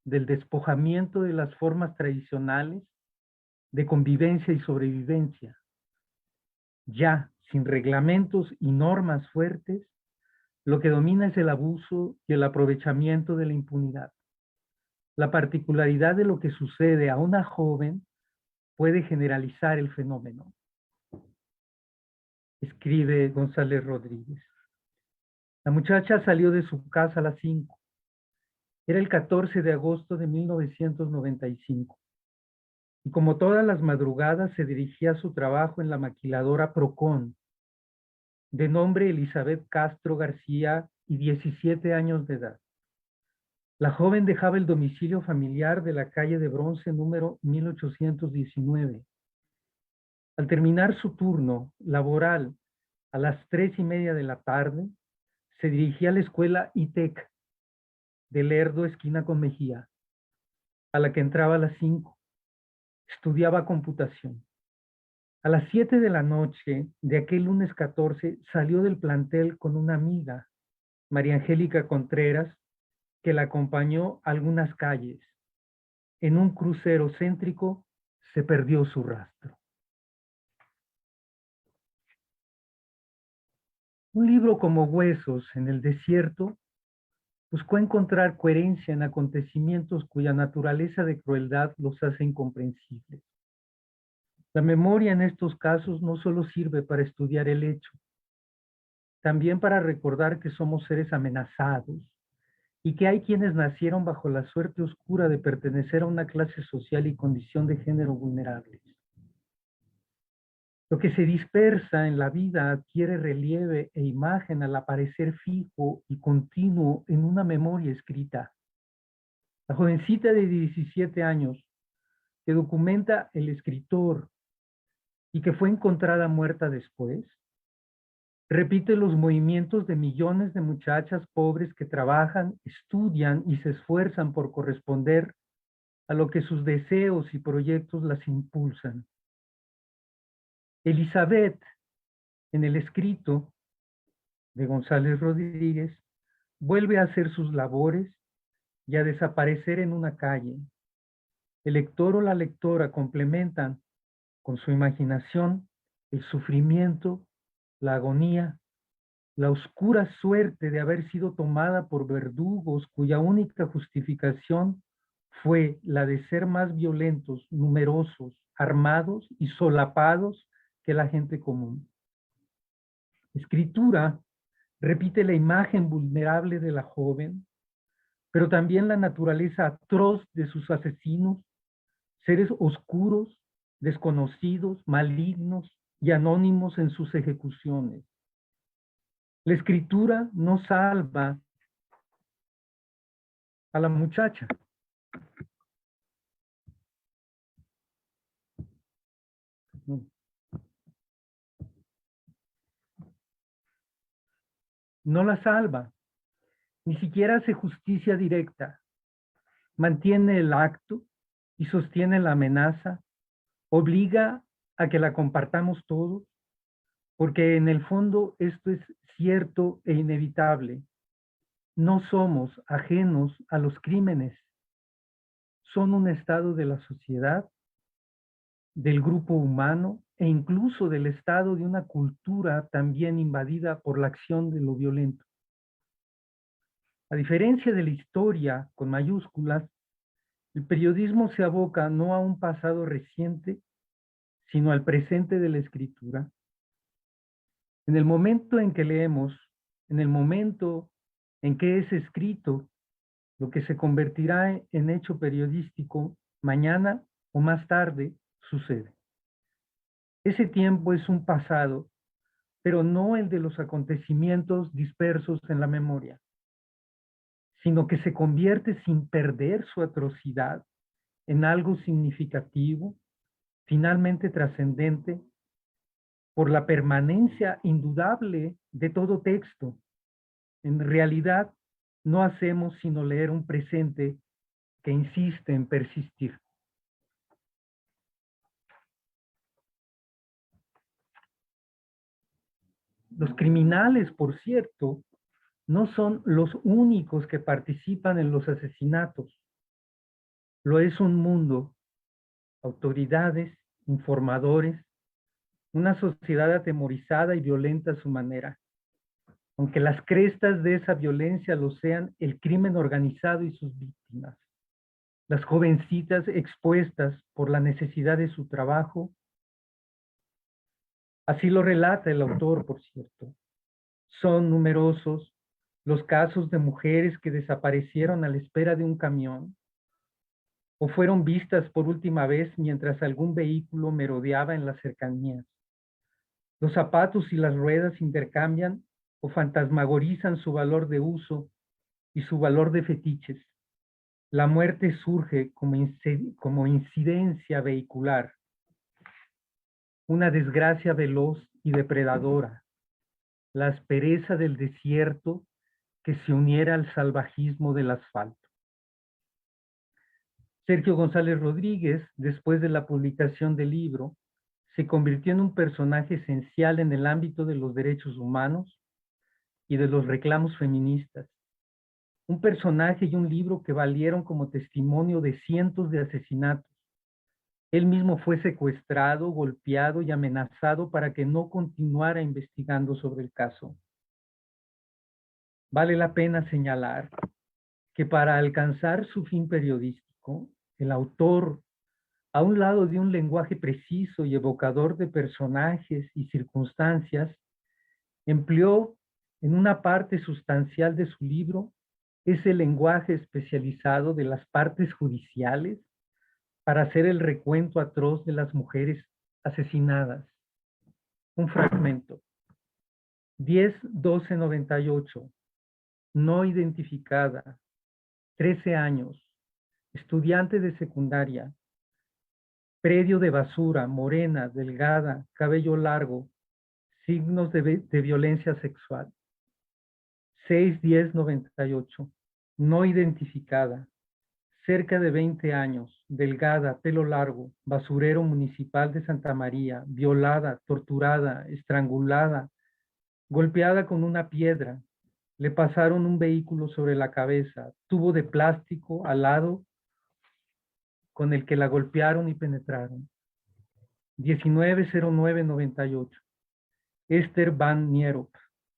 del despojamiento de las formas tradicionales, de convivencia y sobrevivencia. Ya, sin reglamentos y normas fuertes, lo que domina es el abuso y el aprovechamiento de la impunidad. La particularidad de lo que sucede a una joven puede generalizar el fenómeno. Escribe González Rodríguez. La muchacha salió de su casa a las 5. Era el 14 de agosto de 1995. Y como todas las madrugadas se dirigía a su trabajo en la maquiladora Procon, de nombre Elizabeth Castro García y 17 años de edad. La joven dejaba el domicilio familiar de la calle de Bronce número 1819. Al terminar su turno laboral a las 3:30 de la tarde, se dirigía a la escuela ITEC de Lerdo, esquina con Mejía, a la que entraba a las 5. Estudiaba computación. A las 7 de la noche de aquel lunes 14 salió del plantel con una amiga, María Angélica Contreras, que la acompañó a algunas calles. En un crucero céntrico se perdió su rastro. Un libro como Huesos en el desierto buscó encontrar coherencia en acontecimientos cuya naturaleza de crueldad los hace incomprensibles. La memoria en estos casos no solo sirve para estudiar el hecho, también para recordar que somos seres amenazados y que hay quienes nacieron bajo la suerte oscura de pertenecer a una clase social y condición de género vulnerables. Lo que se dispersa en la vida adquiere relieve e imagen al aparecer fijo y continuo en una memoria escrita. La jovencita de 17 años que documenta el escritor y que fue encontrada muerta después, repite los movimientos de millones de muchachas pobres que trabajan, estudian y se esfuerzan por corresponder a lo que sus deseos y proyectos las impulsan. Elizabeth, en el escrito de González Rodríguez, vuelve a hacer sus labores y a desaparecer en una calle. El lector o la lectora complementan con su imaginación el sufrimiento, la agonía, la oscura suerte de haber sido tomada por verdugos cuya única justificación fue la de ser más violentos, numerosos, armados y solapados que la gente común. Escritura repite la imagen vulnerable de la joven, pero también la naturaleza atroz de sus asesinos, seres oscuros, desconocidos, malignos y anónimos en sus ejecuciones. La escritura no salva a la muchacha. No la salva, ni siquiera hace justicia directa. Mantiene el acto y sostiene la amenaza, obliga a que la compartamos todos, porque en el fondo esto es cierto e inevitable. No somos ajenos a los crímenes. Son un estado de la sociedad, del grupo humano e incluso del estado de una cultura también invadida por la acción de lo violento. A diferencia de la historia con mayúsculas, el periodismo se aboca no a un pasado reciente, sino al presente de la escritura. En el momento en que leemos, en el momento en que es escrito, lo que se convertirá en hecho periodístico, mañana o más tarde sucede. Ese tiempo es un pasado, pero no el de los acontecimientos dispersos en la memoria, sino que se convierte sin perder su atrocidad en algo significativo, finalmente trascendente, por la permanencia indudable de todo texto. En realidad, no hacemos sino leer un presente que insiste en persistir. Los criminales, por cierto, no son los únicos que participan en los asesinatos. Lo es un mundo, autoridades, informadores, una sociedad atemorizada y violenta a su manera. Aunque las crestas de esa violencia lo sean el crimen organizado y sus víctimas. Las jovencitas expuestas por la necesidad de su trabajo. Así lo relata el autor, por cierto. Son numerosos los casos de mujeres que desaparecieron a la espera de un camión o fueron vistas por última vez mientras algún vehículo merodeaba en las cercanías. Los zapatos y las ruedas intercambian o fantasmagorizan su valor de uso y su valor de fetiches. La muerte surge como incidencia vehicular, una desgracia veloz y depredadora, la aspereza del desierto que se uniera al salvajismo del asfalto. Sergio González Rodríguez, después de la publicación del libro, se convirtió en un personaje esencial en el ámbito de los derechos humanos y de los reclamos feministas. Un personaje y un libro que valieron como testimonio de cientos de asesinatos. Él mismo fue secuestrado, golpeado y amenazado para que no continuara investigando sobre el caso. Vale la pena señalar que para alcanzar su fin periodístico, el autor, a un lado de un lenguaje preciso y evocador de personajes y circunstancias, empleó en una parte sustancial de su libro ese lenguaje especializado de las partes judiciales para hacer el recuento atroz de las mujeres asesinadas. Un fragmento. 10-12-98, no identificada, 13 años, estudiante de secundaria, predio de basura, morena, delgada, cabello largo, signos de violencia sexual. 6-10-98, no identificada, cerca de 20 años, delgada, pelo largo, basurero municipal de Santa María, violada, torturada, estrangulada, golpeada con una piedra, le pasaron un vehículo sobre la cabeza, tubo de plástico al lado con el que la golpearon y penetraron. 19-09-98, Esther Van Nierop,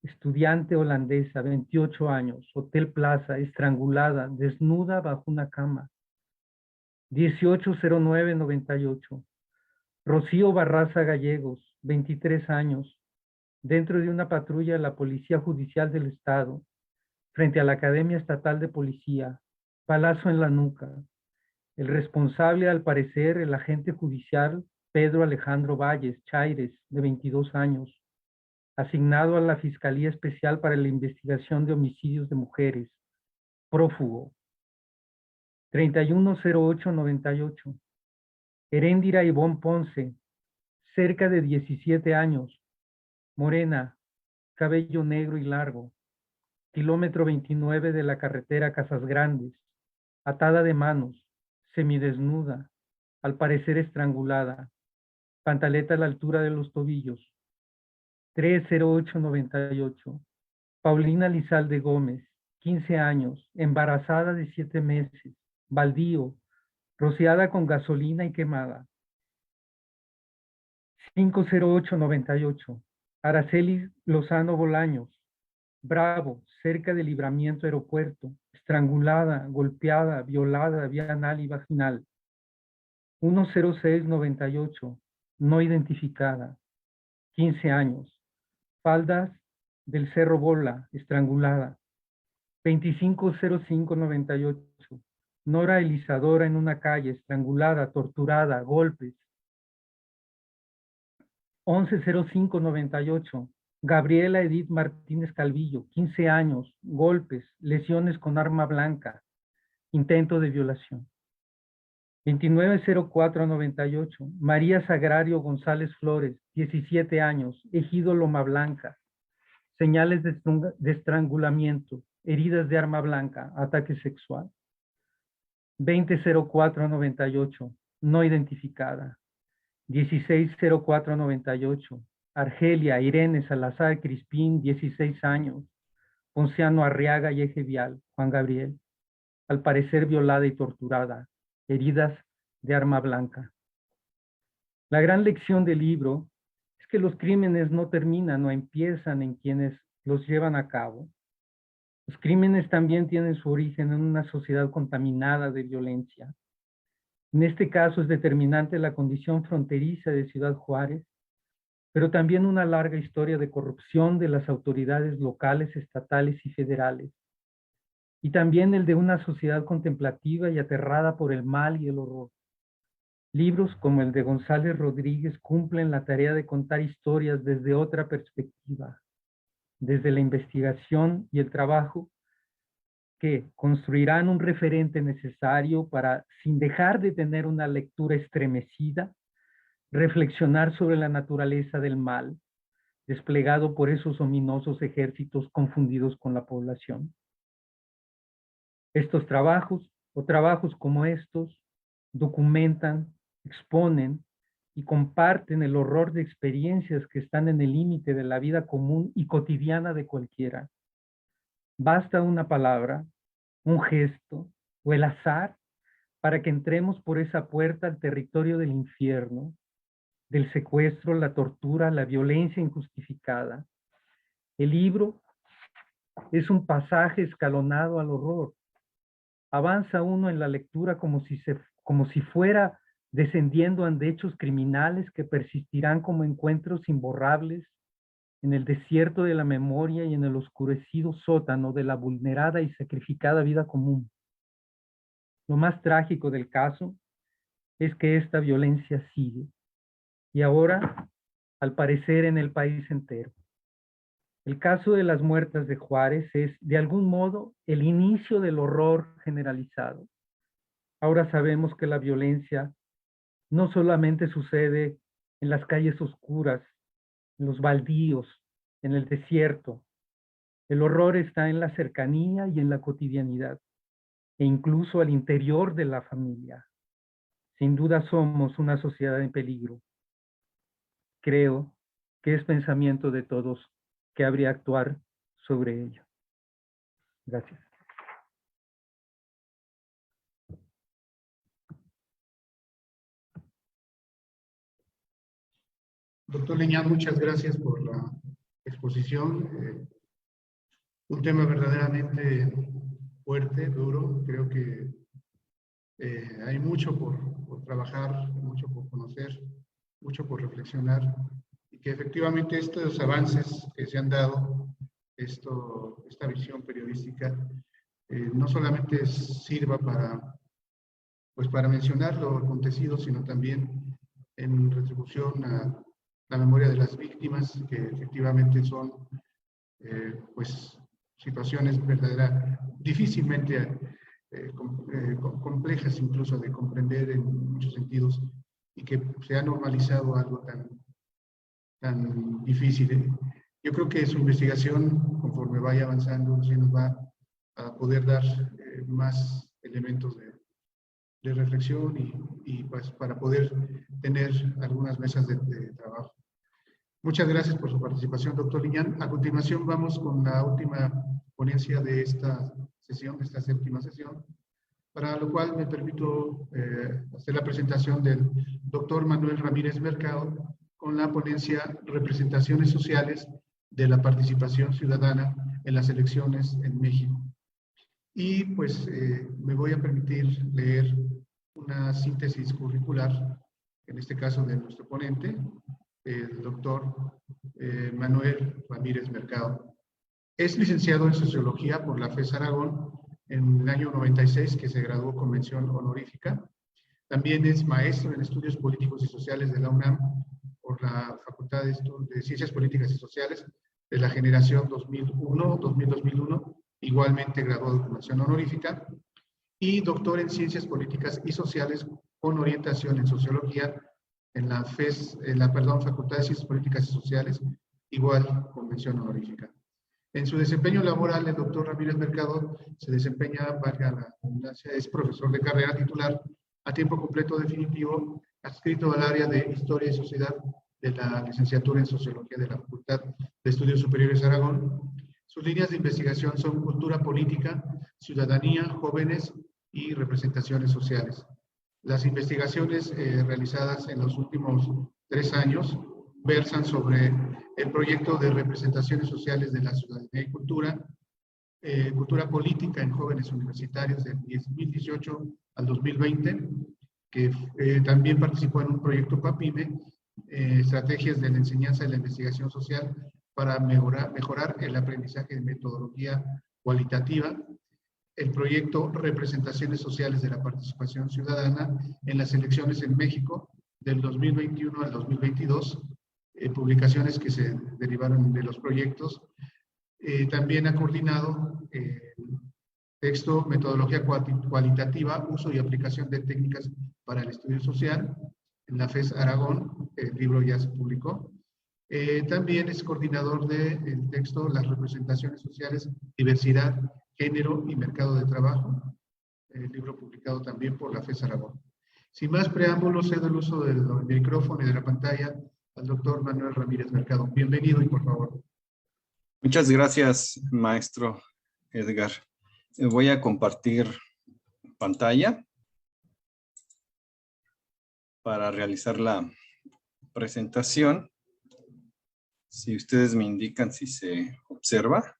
estudiante holandesa, 28 años, Hotel Plaza, estrangulada, desnuda bajo una cama. 18-09-98, Rocío Barraza Gallegos, 23 años, dentro de una patrulla de la Policía Judicial del Estado, frente a la Academia Estatal de Policía, balazo en la nuca. El responsable, al parecer, el agente judicial Pedro Alejandro Valles Chaires, de 22 años, asignado a la Fiscalía Especial para la Investigación de Homicidios de Mujeres, prófugo. 31-08-98, Heréndira Ivonne Ponce, cerca de 17 años, morena, cabello negro y largo, kilómetro 29 de la carretera Casas Grandes, atada de manos, semidesnuda, al parecer estrangulada, pantaleta a la altura de los tobillos. 3-08-98, Paulina Lizalde Gómez, 15 años, embarazada de 7 meses, baldío, rociada con gasolina y quemada. 5-08-98, Araceli Lozano Bolaños, Bravo, cerca del Libramiento Aeropuerto, estrangulada, golpeada, violada vía anal y vaginal. 1-06-98, no identificada, 15 años, Faldas del Cerro Bola, estrangulada. 25-05-98, Nora Elizadora en una calle, estrangulada, torturada, golpes. 11-05-98, Gabriela Edith Martínez Calvillo, 15 años, golpes, lesiones con arma blanca, intento de violación. 29-04-98, María Sagrario González Flores, 17 años, ejido Loma Blanca, señales de estrangulamiento, heridas de arma blanca, ataque sexual. 20-04-98, no identificada. 16-04-98, Argelia Irene Salazar Crispín, 16 años. Ponciano Arriaga y Eje Vial, Juan Gabriel. Al parecer violada y torturada, heridas de arma blanca. La gran lección del libro es que los crímenes no terminan o empiezan en quienes los llevan a cabo. Los crímenes también tienen su origen en una sociedad contaminada de violencia. En este caso es determinante la condición fronteriza de Ciudad Juárez, pero también una larga historia de corrupción de las autoridades locales, estatales y federales. Y también el de una sociedad contemplativa y aterrada por el mal y el horror. Libros como el de González Rodríguez cumplen la tarea de contar historias desde otra perspectiva, desde la investigación y el trabajo, que construirán un referente necesario para, sin dejar de tener una lectura estremecida, reflexionar sobre la naturaleza del mal, desplegado por esos ominosos ejércitos confundidos con la población. Estos trabajos, o trabajos como estos, documentan, exponen y comparten el horror de experiencias que están en el límite de la vida común y cotidiana de cualquiera. Basta una palabra, un gesto o el azar para que entremos por esa puerta al territorio del infierno, del secuestro, la tortura, la violencia injustificada. El libro es un pasaje escalonado al horror. Avanza uno en la lectura como si fuera descendiendo ante hechos criminales que persistirán como encuentros imborrables en el desierto de la memoria y en el oscurecido sótano de la vulnerada y sacrificada vida común. Lo más trágico del caso es que esta violencia sigue, y ahora, al parecer, en el país entero. El caso de las muertas de Juárez es, de algún modo, el inicio del horror generalizado. Ahora sabemos que la violencia no solamente sucede en las calles oscuras, en los baldíos, en el desierto. El horror está en la cercanía y en la cotidianidad, e incluso al interior de la familia. Sin duda somos una sociedad en peligro. Creo que es pensamiento de todos que habría que actuar sobre ello. Gracias. Doctor Liñán, muchas gracias por la exposición. Un tema verdaderamente fuerte, duro. Creo que hay mucho por trabajar, mucho por conocer, mucho por reflexionar, y que efectivamente estos avances que se han dado, esta visión periodística, no solamente sirva para mencionar lo acontecido, sino también en retribución a la memoria de las víctimas, que efectivamente son pues situaciones verdaderas, difícilmente complejas incluso de comprender en muchos sentidos, y que se ha normalizado algo tan difícil. Yo creo que su investigación, conforme vaya avanzando, sí nos va a poder dar más elementos de reflexión y pues para poder tener algunas mesas de trabajo. Muchas gracias por su participación, doctor Liñán. A continuación vamos con la última ponencia de esta sesión, de esta séptima sesión, para lo cual me permito hacer la presentación del doctor Manuel Ramírez Mercado con la ponencia Representaciones Sociales de la Participación Ciudadana en las Elecciones en México. Y pues me voy a permitir leer una síntesis curricular, en este caso de nuestro ponente, el doctor Manuel Ramírez Mercado. Es licenciado en Sociología por la FES Aragón en el año 96, que se graduó con mención honorífica. También es maestro en Estudios Políticos y Sociales de la UNAM por la Facultad de Ciencias Políticas y Sociales de la generación 2001, igualmente graduado con mención honorífica, y doctor en Ciencias Políticas y Sociales con orientación en Sociología en la Facultad de Ciencias Políticas y Sociales, igual con mención honorífica. En su desempeño laboral, el doctor Ramírez Mercado se desempeña, valga la redundancia, es profesor de carrera titular a tiempo completo definitivo, adscrito al área de Historia y Sociedad de la licenciatura en Sociología de la Facultad de Estudios Superiores Aragón. Sus líneas de investigación son cultura política, ciudadanía, jóvenes y representaciones sociales. Las investigaciones realizadas en los últimos 3 años versan sobre el proyecto de representaciones sociales de la ciudadanía y cultura, cultura política en jóvenes universitarios del 2018 al 2020, que también participó en un proyecto PAPIME, estrategias de la enseñanza y la investigación social para mejorar el aprendizaje de metodología cualitativa, el proyecto Representaciones Sociales de la Participación Ciudadana en las Elecciones en México del 2021 al 2022, publicaciones que se derivaron de los proyectos. También ha coordinado texto Metodología Cualitativa, Uso y Aplicación de Técnicas para el Estudio Social en la FES Aragón. El libro ya se publicó. También es coordinador del texto Las Representaciones Sociales, Diversidad, Género y Mercado de Trabajo, el libro publicado también por la FES Aragón. Sin más preámbulos, cedo el uso del micrófono y de la pantalla al doctor Manuel Ramírez Mercado. Bienvenido y por favor. Muchas gracias, maestro Edgar. Voy a compartir pantalla para realizar la presentación. Si ustedes me indican si se observa.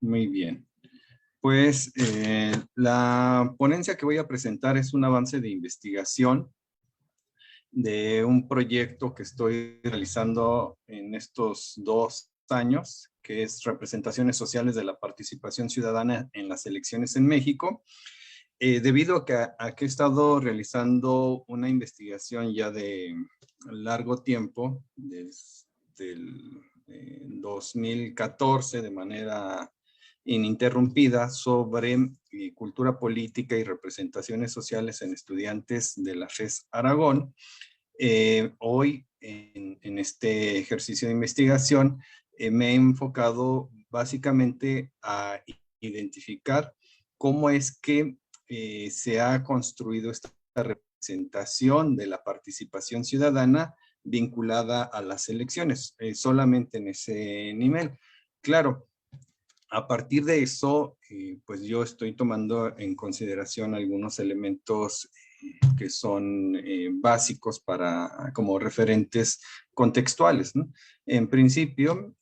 Muy bien. Pues la ponencia que voy a presentar es un avance de investigación de un proyecto que estoy realizando en estos 2 años, que es Representaciones Sociales de la Participación Ciudadana en las Elecciones en México. Debido a que he estado realizando una investigación ya de largo tiempo, desde el 2014, de manera ininterrumpida, sobre cultura política y representaciones sociales en estudiantes de la FES Aragón. Hoy, en este ejercicio de investigación, me he enfocado básicamente a identificar cómo es que se ha construido esta representación de la participación ciudadana vinculada a las elecciones, solamente en ese nivel. Claro, a partir de eso, pues yo estoy tomando en consideración algunos elementos que son básicos como referentes contextuales, ¿no? En principio,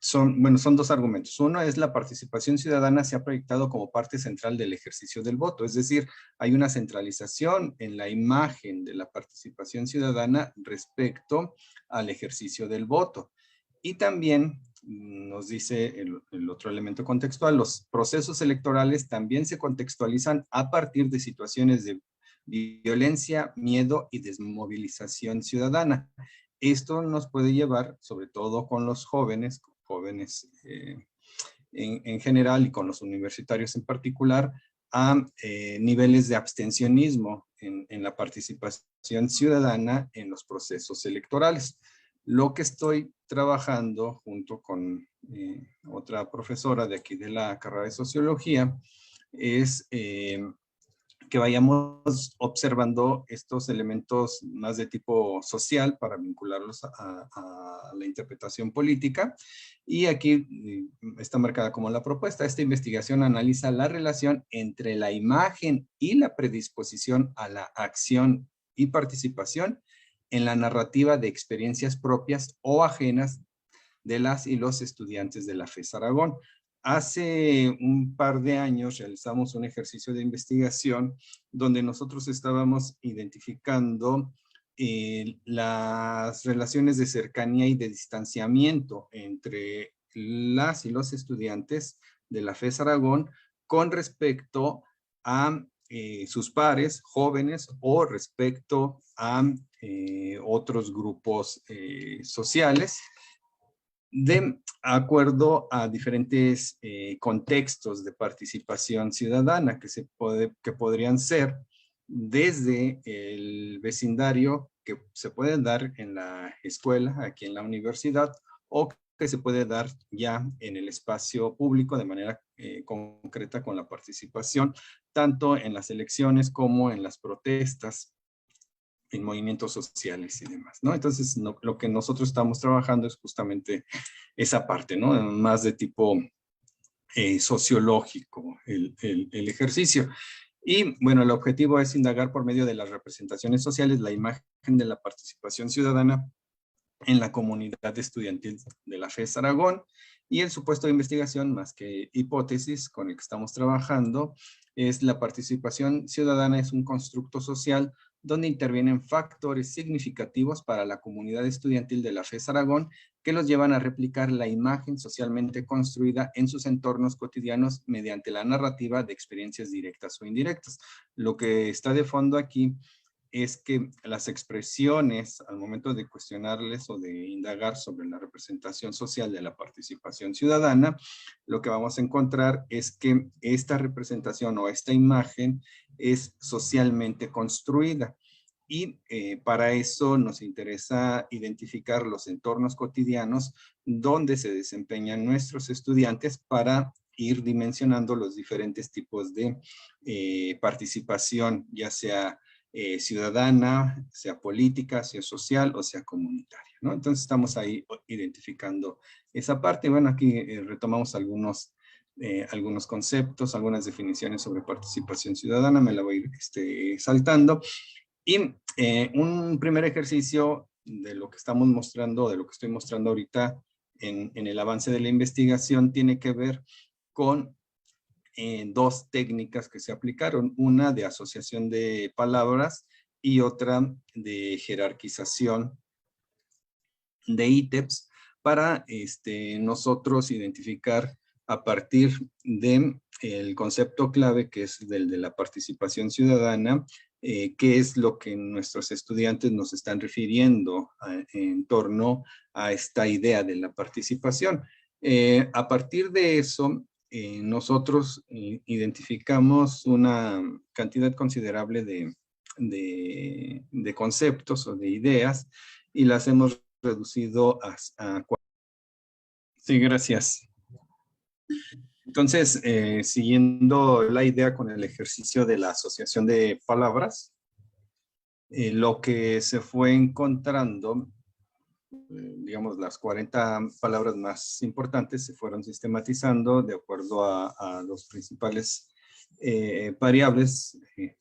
son 2 argumentos. Uno es la participación ciudadana se ha proyectado como parte central del ejercicio del voto, es decir, hay una centralización en la imagen de la participación ciudadana respecto al ejercicio del voto. Y también nos dice el otro elemento contextual, los procesos electorales también se contextualizan a partir de situaciones de violencia, miedo y desmovilización ciudadana. Esto nos puede llevar, sobre todo con los jóvenes en general y con los universitarios en particular, a niveles de abstencionismo en la participación ciudadana en los procesos electorales. Lo que estoy trabajando junto con otra profesora de aquí de la carrera de Sociología es que vayamos observando estos elementos más de tipo social para vincularlos a la interpretación política. Y aquí está marcada como la propuesta. Esta investigación analiza la relación entre la imagen y la predisposición a la acción y participación en la narrativa de experiencias propias o ajenas de las y los estudiantes de la FES Aragón. Hace un par de años realizamos un ejercicio de investigación donde nosotros estábamos identificando las relaciones de cercanía y de distanciamiento entre las y los estudiantes de la FES Aragón con respecto a sus pares jóvenes o respecto a otros grupos sociales, de acuerdo a diferentes contextos de participación ciudadana que podrían ser desde el vecindario que se pueden dar en la escuela, aquí en la universidad, o que que se puede dar ya en el espacio público de manera concreta con la participación, tanto en las elecciones como en las protestas, en movimientos sociales y demás, ¿no? Entonces, lo que nosotros estamos trabajando es justamente esa parte, ¿no? Más de tipo sociológico, el ejercicio. Y bueno, el objetivo es indagar por medio de las representaciones sociales la imagen de la participación ciudadana en la comunidad estudiantil de la FES Aragón, y el supuesto de investigación, más que hipótesis con el que estamos trabajando, es la participación ciudadana es un constructo social donde intervienen factores significativos para la comunidad estudiantil de la FES Aragón que los llevan a replicar la imagen socialmente construida en sus entornos cotidianos mediante la narrativa de experiencias directas o indirectas. Lo que está de fondo aquí es que las expresiones al momento de cuestionarles o de indagar sobre la representación social de la participación ciudadana, lo que vamos a encontrar es que esta representación o esta imagen es socialmente construida. Y para eso nos interesa identificar los entornos cotidianos donde se desempeñan nuestros estudiantes para ir dimensionando los diferentes tipos de participación, ya sea ciudadana, sea política, sea social o sea comunitaria, ¿no? Entonces estamos ahí identificando esa parte. Bueno, aquí retomamos algunos conceptos, algunas definiciones sobre participación ciudadana, me la voy a ir saltando. Y un primer ejercicio de lo que estamos mostrando, de lo que estoy mostrando ahorita en el avance de la investigación, tiene que ver con dos técnicas que se aplicaron, una de asociación de palabras y otra de jerarquización de ítems para nosotros identificar a partir del concepto clave que es del de la participación ciudadana, qué es lo que nuestros estudiantes nos están refiriendo en torno a esta idea de la participación. A partir de eso, nosotros identificamos una cantidad considerable de conceptos o de ideas y las hemos reducido a sí, gracias. Entonces, siguiendo la idea con el ejercicio de la asociación de palabras, lo que se fue encontrando, digamos, las 40 palabras más importantes se fueron sistematizando de acuerdo a los principales variables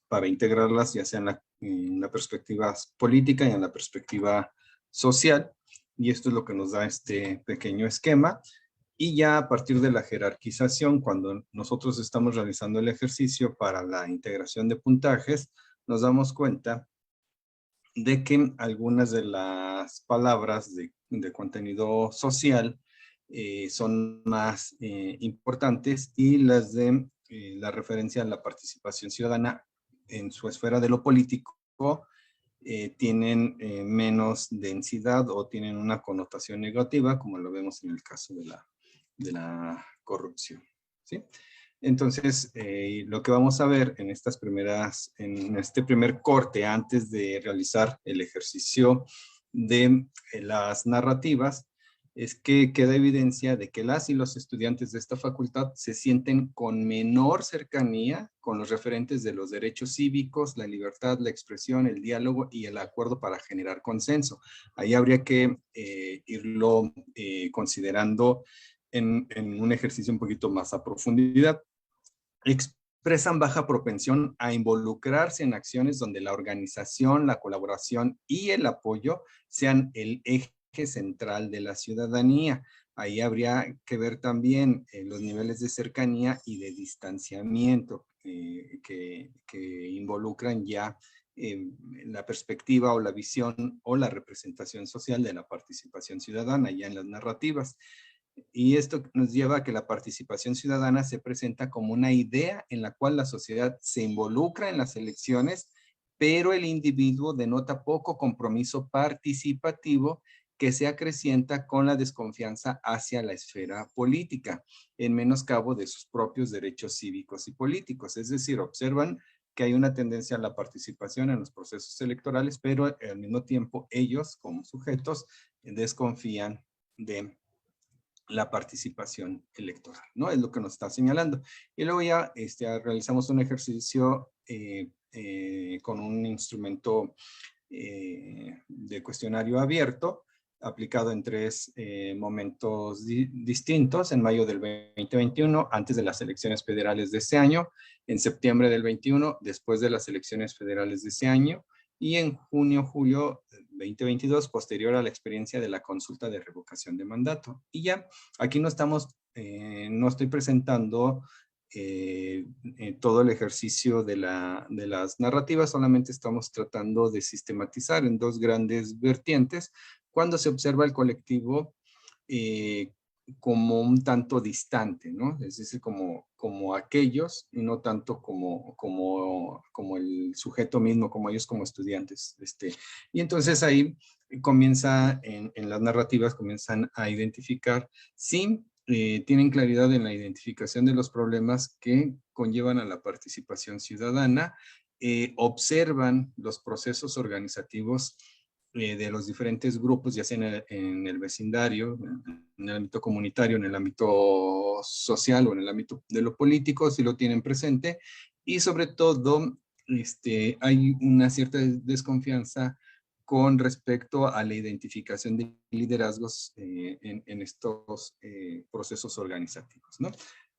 para integrarlas, ya sea en la perspectiva política y en la perspectiva social. Y esto es lo que nos da este pequeño esquema. Y ya a partir de la jerarquización, cuando nosotros estamos realizando el ejercicio para la integración de puntajes, nos damos cuenta de que algunas de las palabras de contenido social son más importantes, y las de la referencia a la participación ciudadana en su esfera de lo político tienen menos densidad o tienen una connotación negativa, como lo vemos en el caso de la corrupción, ¿sí? Entonces, lo que vamos a ver en en este primer corte, antes de realizar el ejercicio de las narrativas, es que queda evidencia de que las y los estudiantes de esta facultad se sienten con menor cercanía con los referentes de los derechos cívicos, la libertad, la expresión, el diálogo y el acuerdo para generar consenso. Ahí habría que irlo considerando en un ejercicio un poquito más a profundidad. Expresan baja propensión a involucrarse en acciones donde la organización, la colaboración y el apoyo sean el eje central de la ciudadanía. Ahí habría que ver también los niveles de cercanía y de distanciamiento que involucran ya la perspectiva o la visión o la representación social de la participación ciudadana ya en las narrativas. Y esto nos lleva a que la participación ciudadana se presenta como una idea en la cual la sociedad se involucra en las elecciones, pero el individuo denota poco compromiso participativo que se acrecienta con la desconfianza hacia la esfera política, en menoscabo de sus propios derechos cívicos y políticos. Es decir, observan que hay una tendencia a la participación en los procesos electorales, pero al mismo tiempo ellos, como sujetos, desconfían de la participación electoral, ¿no? Es lo que nos está señalando. Y luego ya realizamos un ejercicio con un instrumento de cuestionario abierto, aplicado en 3 momentos distintos: en mayo del 2021, antes de las elecciones federales de ese año; en septiembre del 21, después de las elecciones federales de ese año; y en junio-julio 2022, posterior a la experiencia de la consulta de revocación de mandato. Y ya, aquí no estoy presentando todo el ejercicio de las narrativas, solamente estamos tratando de sistematizar en 2 grandes vertientes, cuando se observa el colectivo como un tanto distante, ¿no? Es decir, como aquellos, y no tanto como el sujeto mismo, como ellos como estudiantes. Y entonces ahí comienza, en las narrativas comienzan a identificar si tienen claridad en la identificación de los problemas que conllevan a la participación ciudadana, observan los procesos organizativos de los diferentes grupos, ya sea en el vecindario, en el ámbito comunitario, en el ámbito social o en el ámbito de lo político, si lo tienen presente, y sobre todo hay una cierta desconfianza con respecto a la identificación de liderazgos en estos procesos organizativos, ¿no?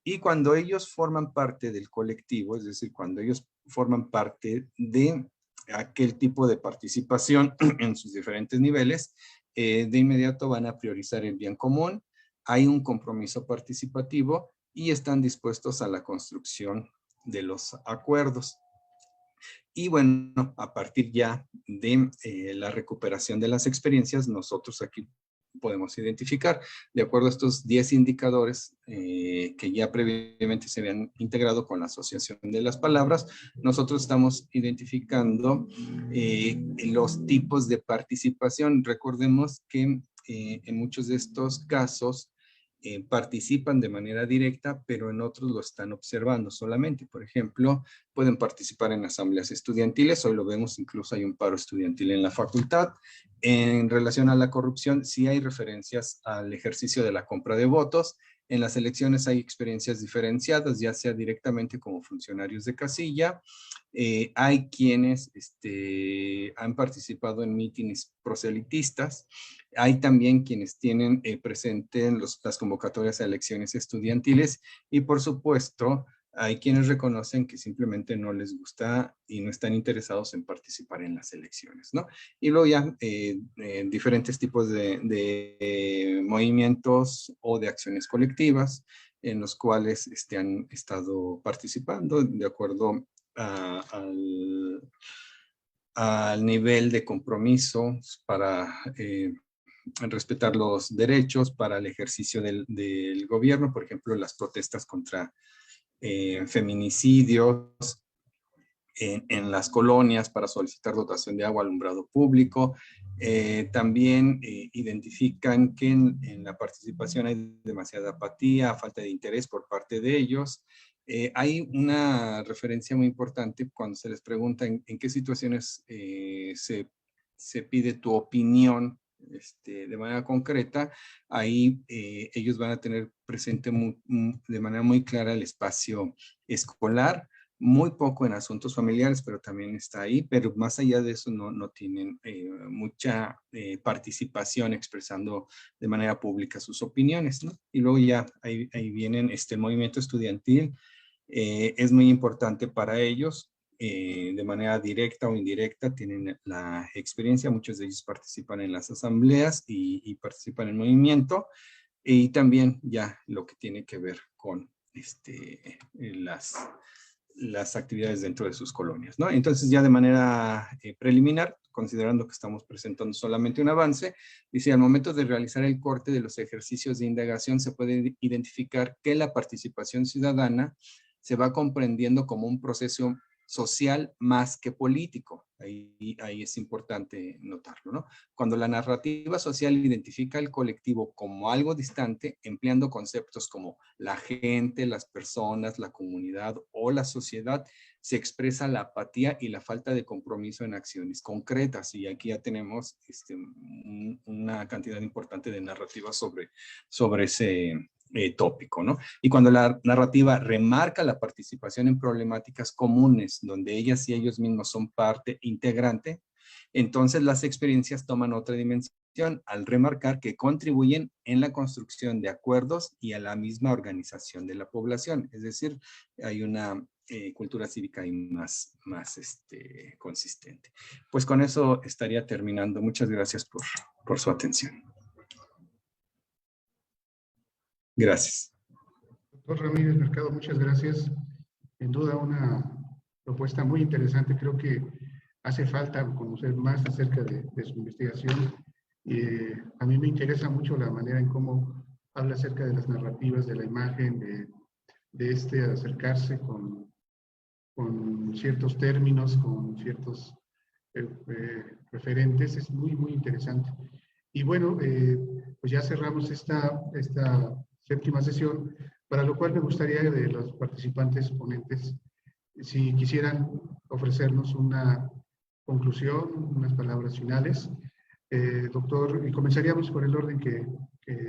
Y cuando ellos forman parte del colectivo, es decir, cuando ellos forman parte de aquel tipo de participación en sus diferentes niveles, de inmediato van a priorizar el bien común, hay un compromiso participativo y están dispuestos a la construcción de los acuerdos. Y bueno, a partir ya de la recuperación de las experiencias, nosotros aquí podemos identificar, de acuerdo a estos 10 indicadores que ya previamente se habían integrado con la asociación de las palabras, nosotros estamos identificando los tipos de participación. Recordemos que en muchos de estos casos participan de manera directa, pero en otros lo están observando solamente. Por ejemplo, pueden participar en asambleas estudiantiles, hoy lo vemos, incluso hay un paro estudiantil en la facultad. En relación a la corrupción, sí hay referencias al ejercicio de la compra de votos. En las elecciones hay experiencias diferenciadas, ya sea directamente como funcionarios de casilla. Hay quienes han participado en mítines proselitistas. Hay también quienes tienen presente en las convocatorias a elecciones estudiantiles, y por supuesto hay quienes reconocen que simplemente no les gusta y no están interesados en participar en las elecciones, ¿no? Y luego ya diferentes tipos de movimientos o de acciones colectivas en los cuales han estado participando de acuerdo al nivel de compromiso para respetar los derechos, para el ejercicio del gobierno, por ejemplo, las protestas contra feminicidios en las colonias para solicitar dotación de agua, alumbrado público. También identifican que en la participación hay demasiada apatía, falta de interés por parte de ellos. Hay una referencia muy importante cuando se les pregunta en qué situaciones se pide tu opinión de manera concreta. Ahí ellos van a tener presente de manera muy clara el espacio escolar, muy poco en asuntos familiares, pero también está ahí, pero más allá de eso no tienen mucha participación expresando de manera pública sus opiniones, ¿no? Y luego ya ahí vienen el movimiento estudiantil, es muy importante para ellos, de manera directa o indirecta tienen la experiencia, muchos de ellos participan en las asambleas y participan en el movimiento, y también ya lo que tiene que ver con las actividades dentro de sus colonias, ¿no? Entonces ya de manera preliminar, considerando que estamos presentando solamente un avance, dice: al momento de realizar el corte de los ejercicios de indagación se puede identificar que la participación ciudadana se va comprendiendo como un proceso social más que político. Ahí es importante notarlo, ¿no? Cuando la narrativa social identifica al colectivo como algo distante, empleando conceptos como la gente, las personas, la comunidad o la sociedad, se expresa la apatía y la falta de compromiso en acciones concretas. Y aquí ya tenemos una cantidad importante de narrativas sobre ese tópico, ¿no? Y cuando la narrativa remarca la participación en problemáticas comunes, donde ellas y ellos mismos son parte integrante, entonces las experiencias toman otra dimensión al remarcar que contribuyen en la construcción de acuerdos y a la misma organización de la población. Es decir, hay una cultura cívica ahí más consistente. Pues con eso estaría terminando. Muchas gracias por su atención. Gracias. Doctor Ramírez Mercado, muchas gracias. Sin duda una propuesta muy interesante. Creo que hace falta conocer más acerca de su investigación. A mí me interesa mucho la manera en cómo habla acerca de las narrativas, de la imagen, de acercarse con ciertos términos, con ciertos referentes. Es muy, muy interesante. Y bueno, pues ya cerramos esta séptima sesión, para lo cual me gustaría de los participantes ponentes, si quisieran ofrecernos una conclusión, unas palabras finales. Doctor, y comenzaríamos por el orden que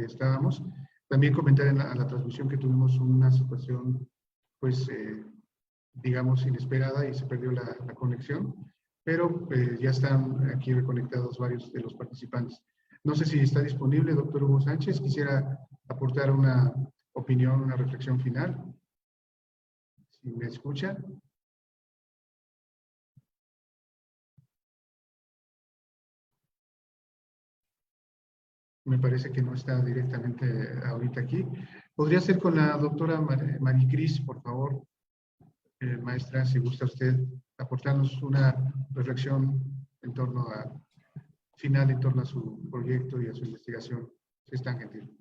estábamos. También comentar a la transmisión que tuvimos una situación, pues, digamos, inesperada y se perdió la conexión, pero ya están aquí reconectados varios de los participantes. No sé si está disponible, doctor Hugo Sánchez, quisiera aportar una opinión, una reflexión final. Si me escucha. Me parece que no está directamente ahorita aquí. ¿Podría ser con la doctora Maricris, por favor? Maestra, si gusta usted aportarnos una reflexión en torno a su proyecto y a su investigación, si es tan gentil.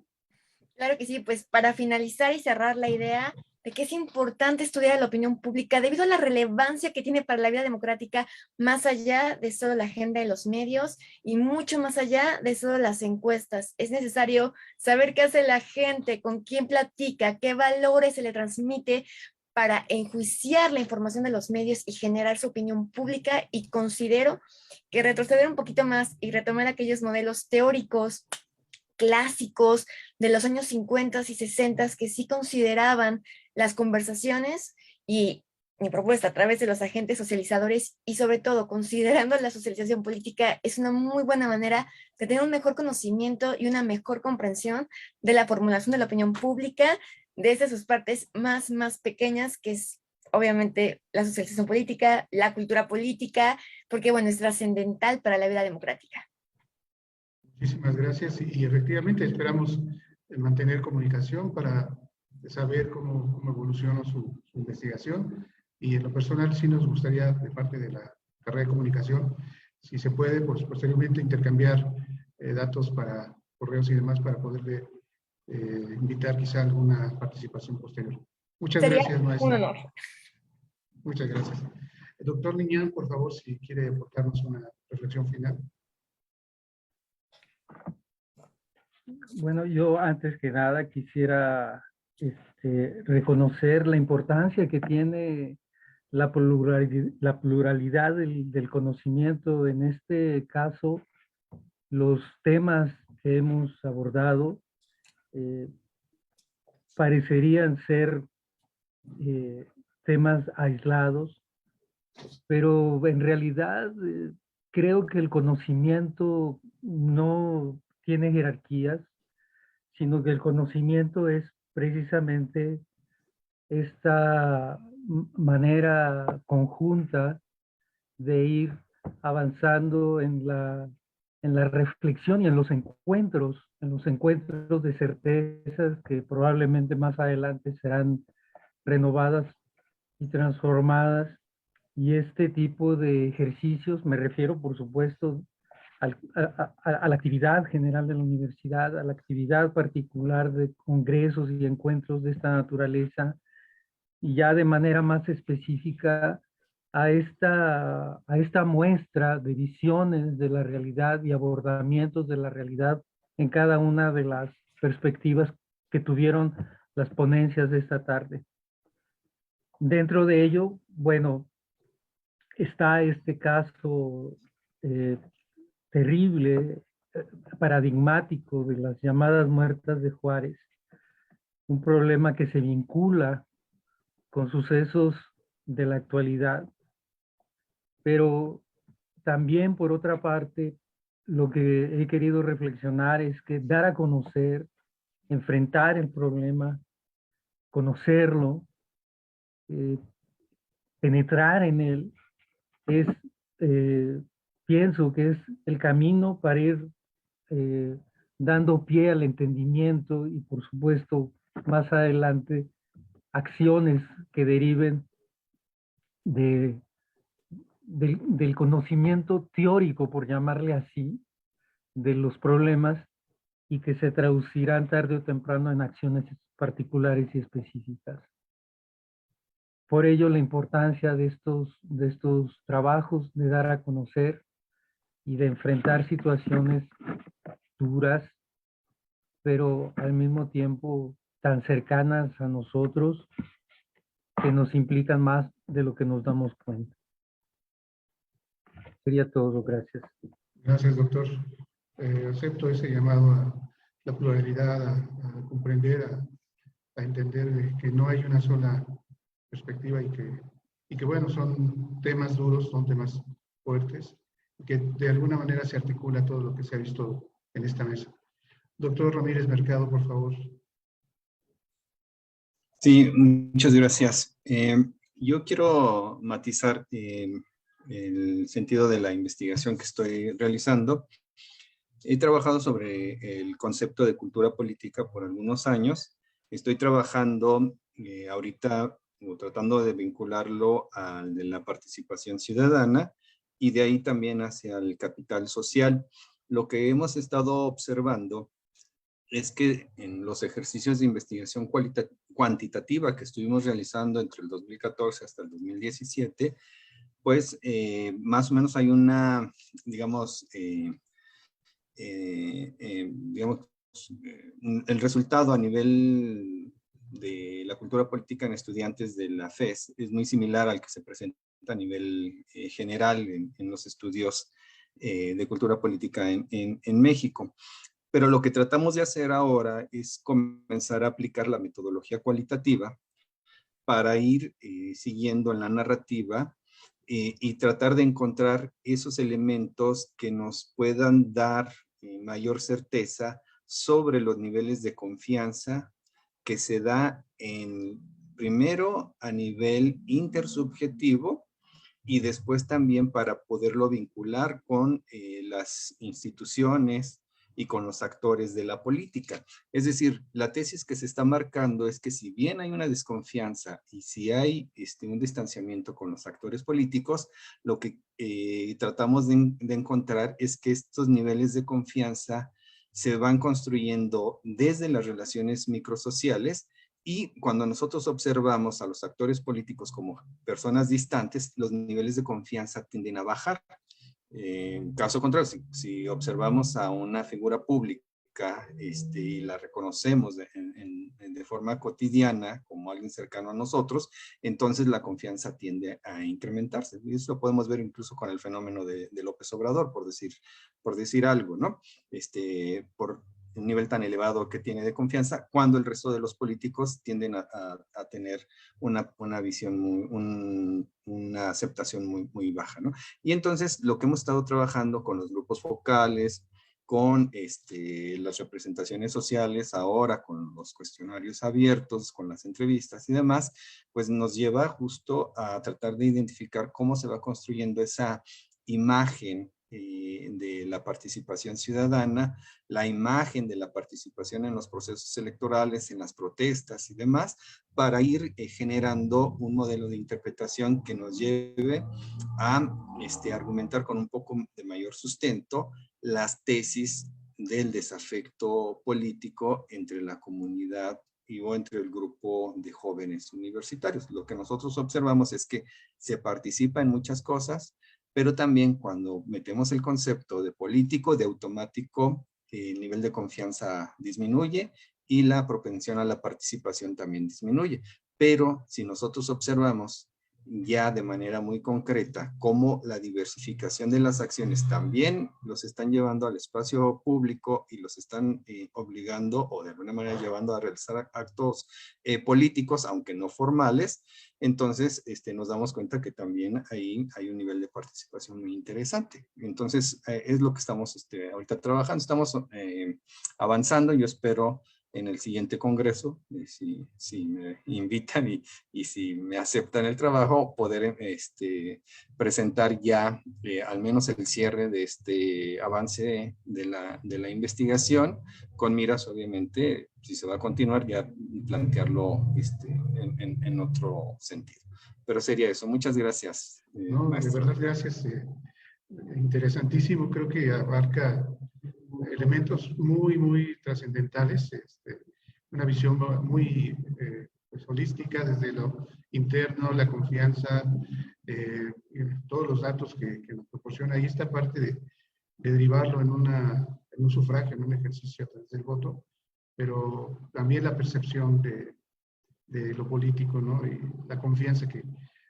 Claro que sí, pues para finalizar y cerrar la idea de que es importante estudiar la opinión pública debido a la relevancia que tiene para la vida democrática, más allá de solo la agenda de los medios y mucho más allá de solo las encuestas. Es necesario saber qué hace la gente, con quién platica, qué valores se le transmite para enjuiciar la información de los medios y generar su opinión pública, y considero que retroceder un poquito más y retomar aquellos modelos teóricos clásicos de los años 50 y 60 que sí consideraban las conversaciones, y mi propuesta a través de los agentes socializadores y sobre todo considerando la socialización política, es una muy buena manera de tener un mejor conocimiento y una mejor comprensión de la formulación de la opinión pública desde sus partes más pequeñas, que es obviamente la socialización política, la cultura política, porque bueno, es trascendental para la vida democrática. Muchísimas gracias y efectivamente esperamos mantener comunicación para saber cómo evoluciona su investigación, y en lo personal sí nos gustaría, de parte de la carrera de comunicación, si se puede, pues posteriormente intercambiar datos para correos y demás para poderle invitar quizá a alguna participación posterior. Muchas gracias, maestra. Un honor. Muchas gracias. El doctor Liñán, por favor, si quiere aportarnos una reflexión final. Bueno, yo antes que nada quisiera reconocer la importancia que tiene la pluralidad del conocimiento. En este caso, los temas que hemos abordado parecerían ser temas aislados, pero en realidad creo que el conocimiento no tiene jerarquías, sino que el conocimiento es precisamente esta manera conjunta de ir avanzando en la reflexión y en los encuentros de certezas que probablemente más adelante serán renovadas y transformadas. Y este tipo de ejercicios, me refiero por supuesto a la actividad general de la universidad, a la actividad particular de congresos y encuentros de esta naturaleza, y ya de manera más específica a esta muestra de visiones de la realidad y abordamientos de la realidad en cada una de las perspectivas que tuvieron las ponencias de esta tarde. Dentro de ello, bueno, está este caso terrible, paradigmático de las llamadas muertas de Juárez, un problema que se vincula con sucesos de la actualidad, pero también por otra parte, lo que he querido reflexionar es que dar a conocer, enfrentar el problema, conocerlo, penetrar en él, es, pienso que es el camino para ir dando pie al entendimiento y por supuesto más adelante acciones que deriven del conocimiento teórico, por llamarle así, de los problemas y que se traducirán tarde o temprano en acciones particulares y específicas. Por ello, la importancia de estos trabajos, de dar a conocer y de enfrentar situaciones duras, pero al mismo tiempo tan cercanas a nosotros, que nos implican más de lo que nos damos cuenta. Sería todo, gracias. Gracias, doctor. Acepto ese llamado a la pluralidad, a comprender, a entender que no hay una sola perspectiva y que bueno, son temas duros, son temas fuertes, y que de alguna manera se articula todo lo que se ha visto en esta mesa. Doctor Ramírez Mercado, por favor. Sí, muchas gracias. Yo quiero matizar el sentido de la investigación que estoy realizando. He trabajado sobre el concepto de cultura política por algunos años. Estoy trabajando ahorita o tratando de vincularlo al de la participación ciudadana y de ahí también hacia el capital social. Lo que hemos estado observando es que en los ejercicios de investigación cuantitativa que estuvimos realizando entre el 2014 hasta el 2017, pues más o menos hay una, digamos, el resultado a nivel de la cultura política en estudiantes de la FES es muy similar al que se presenta a nivel general en los estudios de cultura política en México. Pero lo que tratamos de hacer ahora es comenzar a aplicar la metodología cualitativa para ir siguiendo en la narrativa y tratar de encontrar esos elementos que nos puedan dar mayor certeza sobre los niveles de confianza que se da primero a nivel intersubjetivo y después también para poderlo vincular con las instituciones y con los actores de la política. Es decir, la tesis que se está marcando es que si bien hay una desconfianza y si hay un distanciamiento con los actores políticos, lo que tratamos de encontrar es que estos niveles de confianza se van construyendo desde las relaciones microsociales y cuando nosotros observamos a los actores políticos como personas distantes, los niveles de confianza tienden a bajar. En caso contrario, si observamos a una figura pública y la reconocemos de forma cotidiana como alguien cercano a nosotros, entonces la confianza tiende a incrementarse. Y eso lo podemos ver incluso con el fenómeno de López Obrador, por decir algo, ¿no? Por un nivel tan elevado que tiene de confianza, cuando el resto de los políticos tienden a tener una visión, una aceptación muy baja, ¿no? Y entonces lo que hemos estado trabajando con los grupos focales, con las representaciones sociales, ahora con los cuestionarios abiertos, con las entrevistas y demás, pues nos lleva justo a tratar de identificar cómo se va construyendo esa imagen de la participación ciudadana, la imagen de la participación en los procesos electorales, en las protestas y demás, para ir generando un modelo de interpretación que nos lleve a argumentar con un poco de mayor sustento las tesis del desafecto político entre la comunidad o entre el grupo de jóvenes universitarios. Lo que nosotros observamos es que se participa en muchas cosas, pero también cuando metemos el concepto de político, de automático, el nivel de confianza disminuye y la propensión a la participación también disminuye. Pero si nosotros observamos ya de manera muy concreta cómo la diversificación de las acciones también los están llevando al espacio público y los están obligando o de alguna manera llevando a realizar actos políticos, aunque no formales, entonces nos damos cuenta que también ahí hay un nivel de participación muy interesante. Entonces es lo que estamos ahorita trabajando, estamos avanzando. Yo espero en el siguiente congreso, si me invitan y si me aceptan el trabajo, poder presentar ya al menos el cierre de este avance de la investigación, con miras obviamente, si se va a continuar, ya plantearlo en otro sentido. Pero sería eso. Muchas gracias. No, de verdad, gracias. Interesantísimo, creo que abarca elementos muy, muy trascendentales, una visión muy pues, holística desde lo interno, la confianza, todos los datos que nos proporciona. Y esta parte de derivarlo en un sufragio, en un ejercicio a través del voto, pero también la percepción de lo político, ¿no? Y la confianza que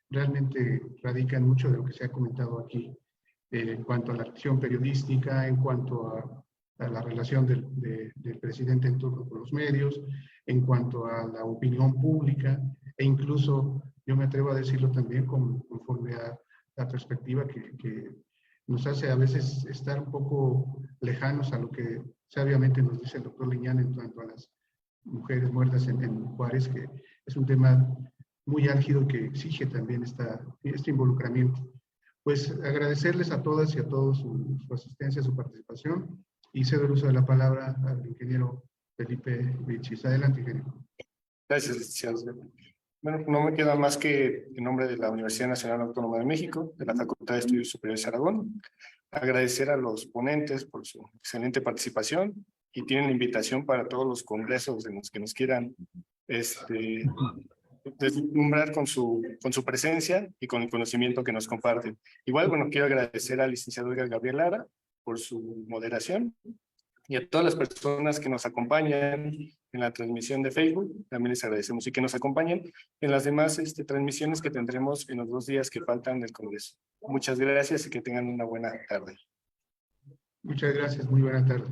realmente radica en mucho de lo que se ha comentado aquí, en cuanto a la acción periodística, en cuanto a la relación del presidente en turno con los medios, en cuanto a la opinión pública, e incluso, yo me atrevo a decirlo también, conforme a la perspectiva que nos hace a veces estar un poco lejanos a lo que sabiamente nos dice el doctor Liñán en cuanto a las mujeres muertas en Juárez, que es un tema muy álgido que exige también este involucramiento. Pues agradecerles a todas y a todos su asistencia, su participación, y cedo el uso de la palabra al ingeniero Felipe Vilchis. Adelante, ingeniero. Gracias, licenciado. Bueno, no me queda más que en nombre de la Universidad Nacional Autónoma de México, de la Facultad de Estudios Superiores de Aragón, agradecer a los ponentes por su excelente participación y tienen la invitación para todos los congresos en los que nos quieran deslumbrar con su presencia y con el conocimiento que nos comparten. Igual, bueno, quiero agradecer al licenciado Gabriel Lara por su moderación y a todas las personas que nos acompañan en la transmisión de Facebook, también les agradecemos, y que nos acompañen en las demás transmisiones que tendremos en los 2 días que faltan del Congreso. Muchas gracias y que tengan una buena tarde. Muchas gracias, muy buena tarde.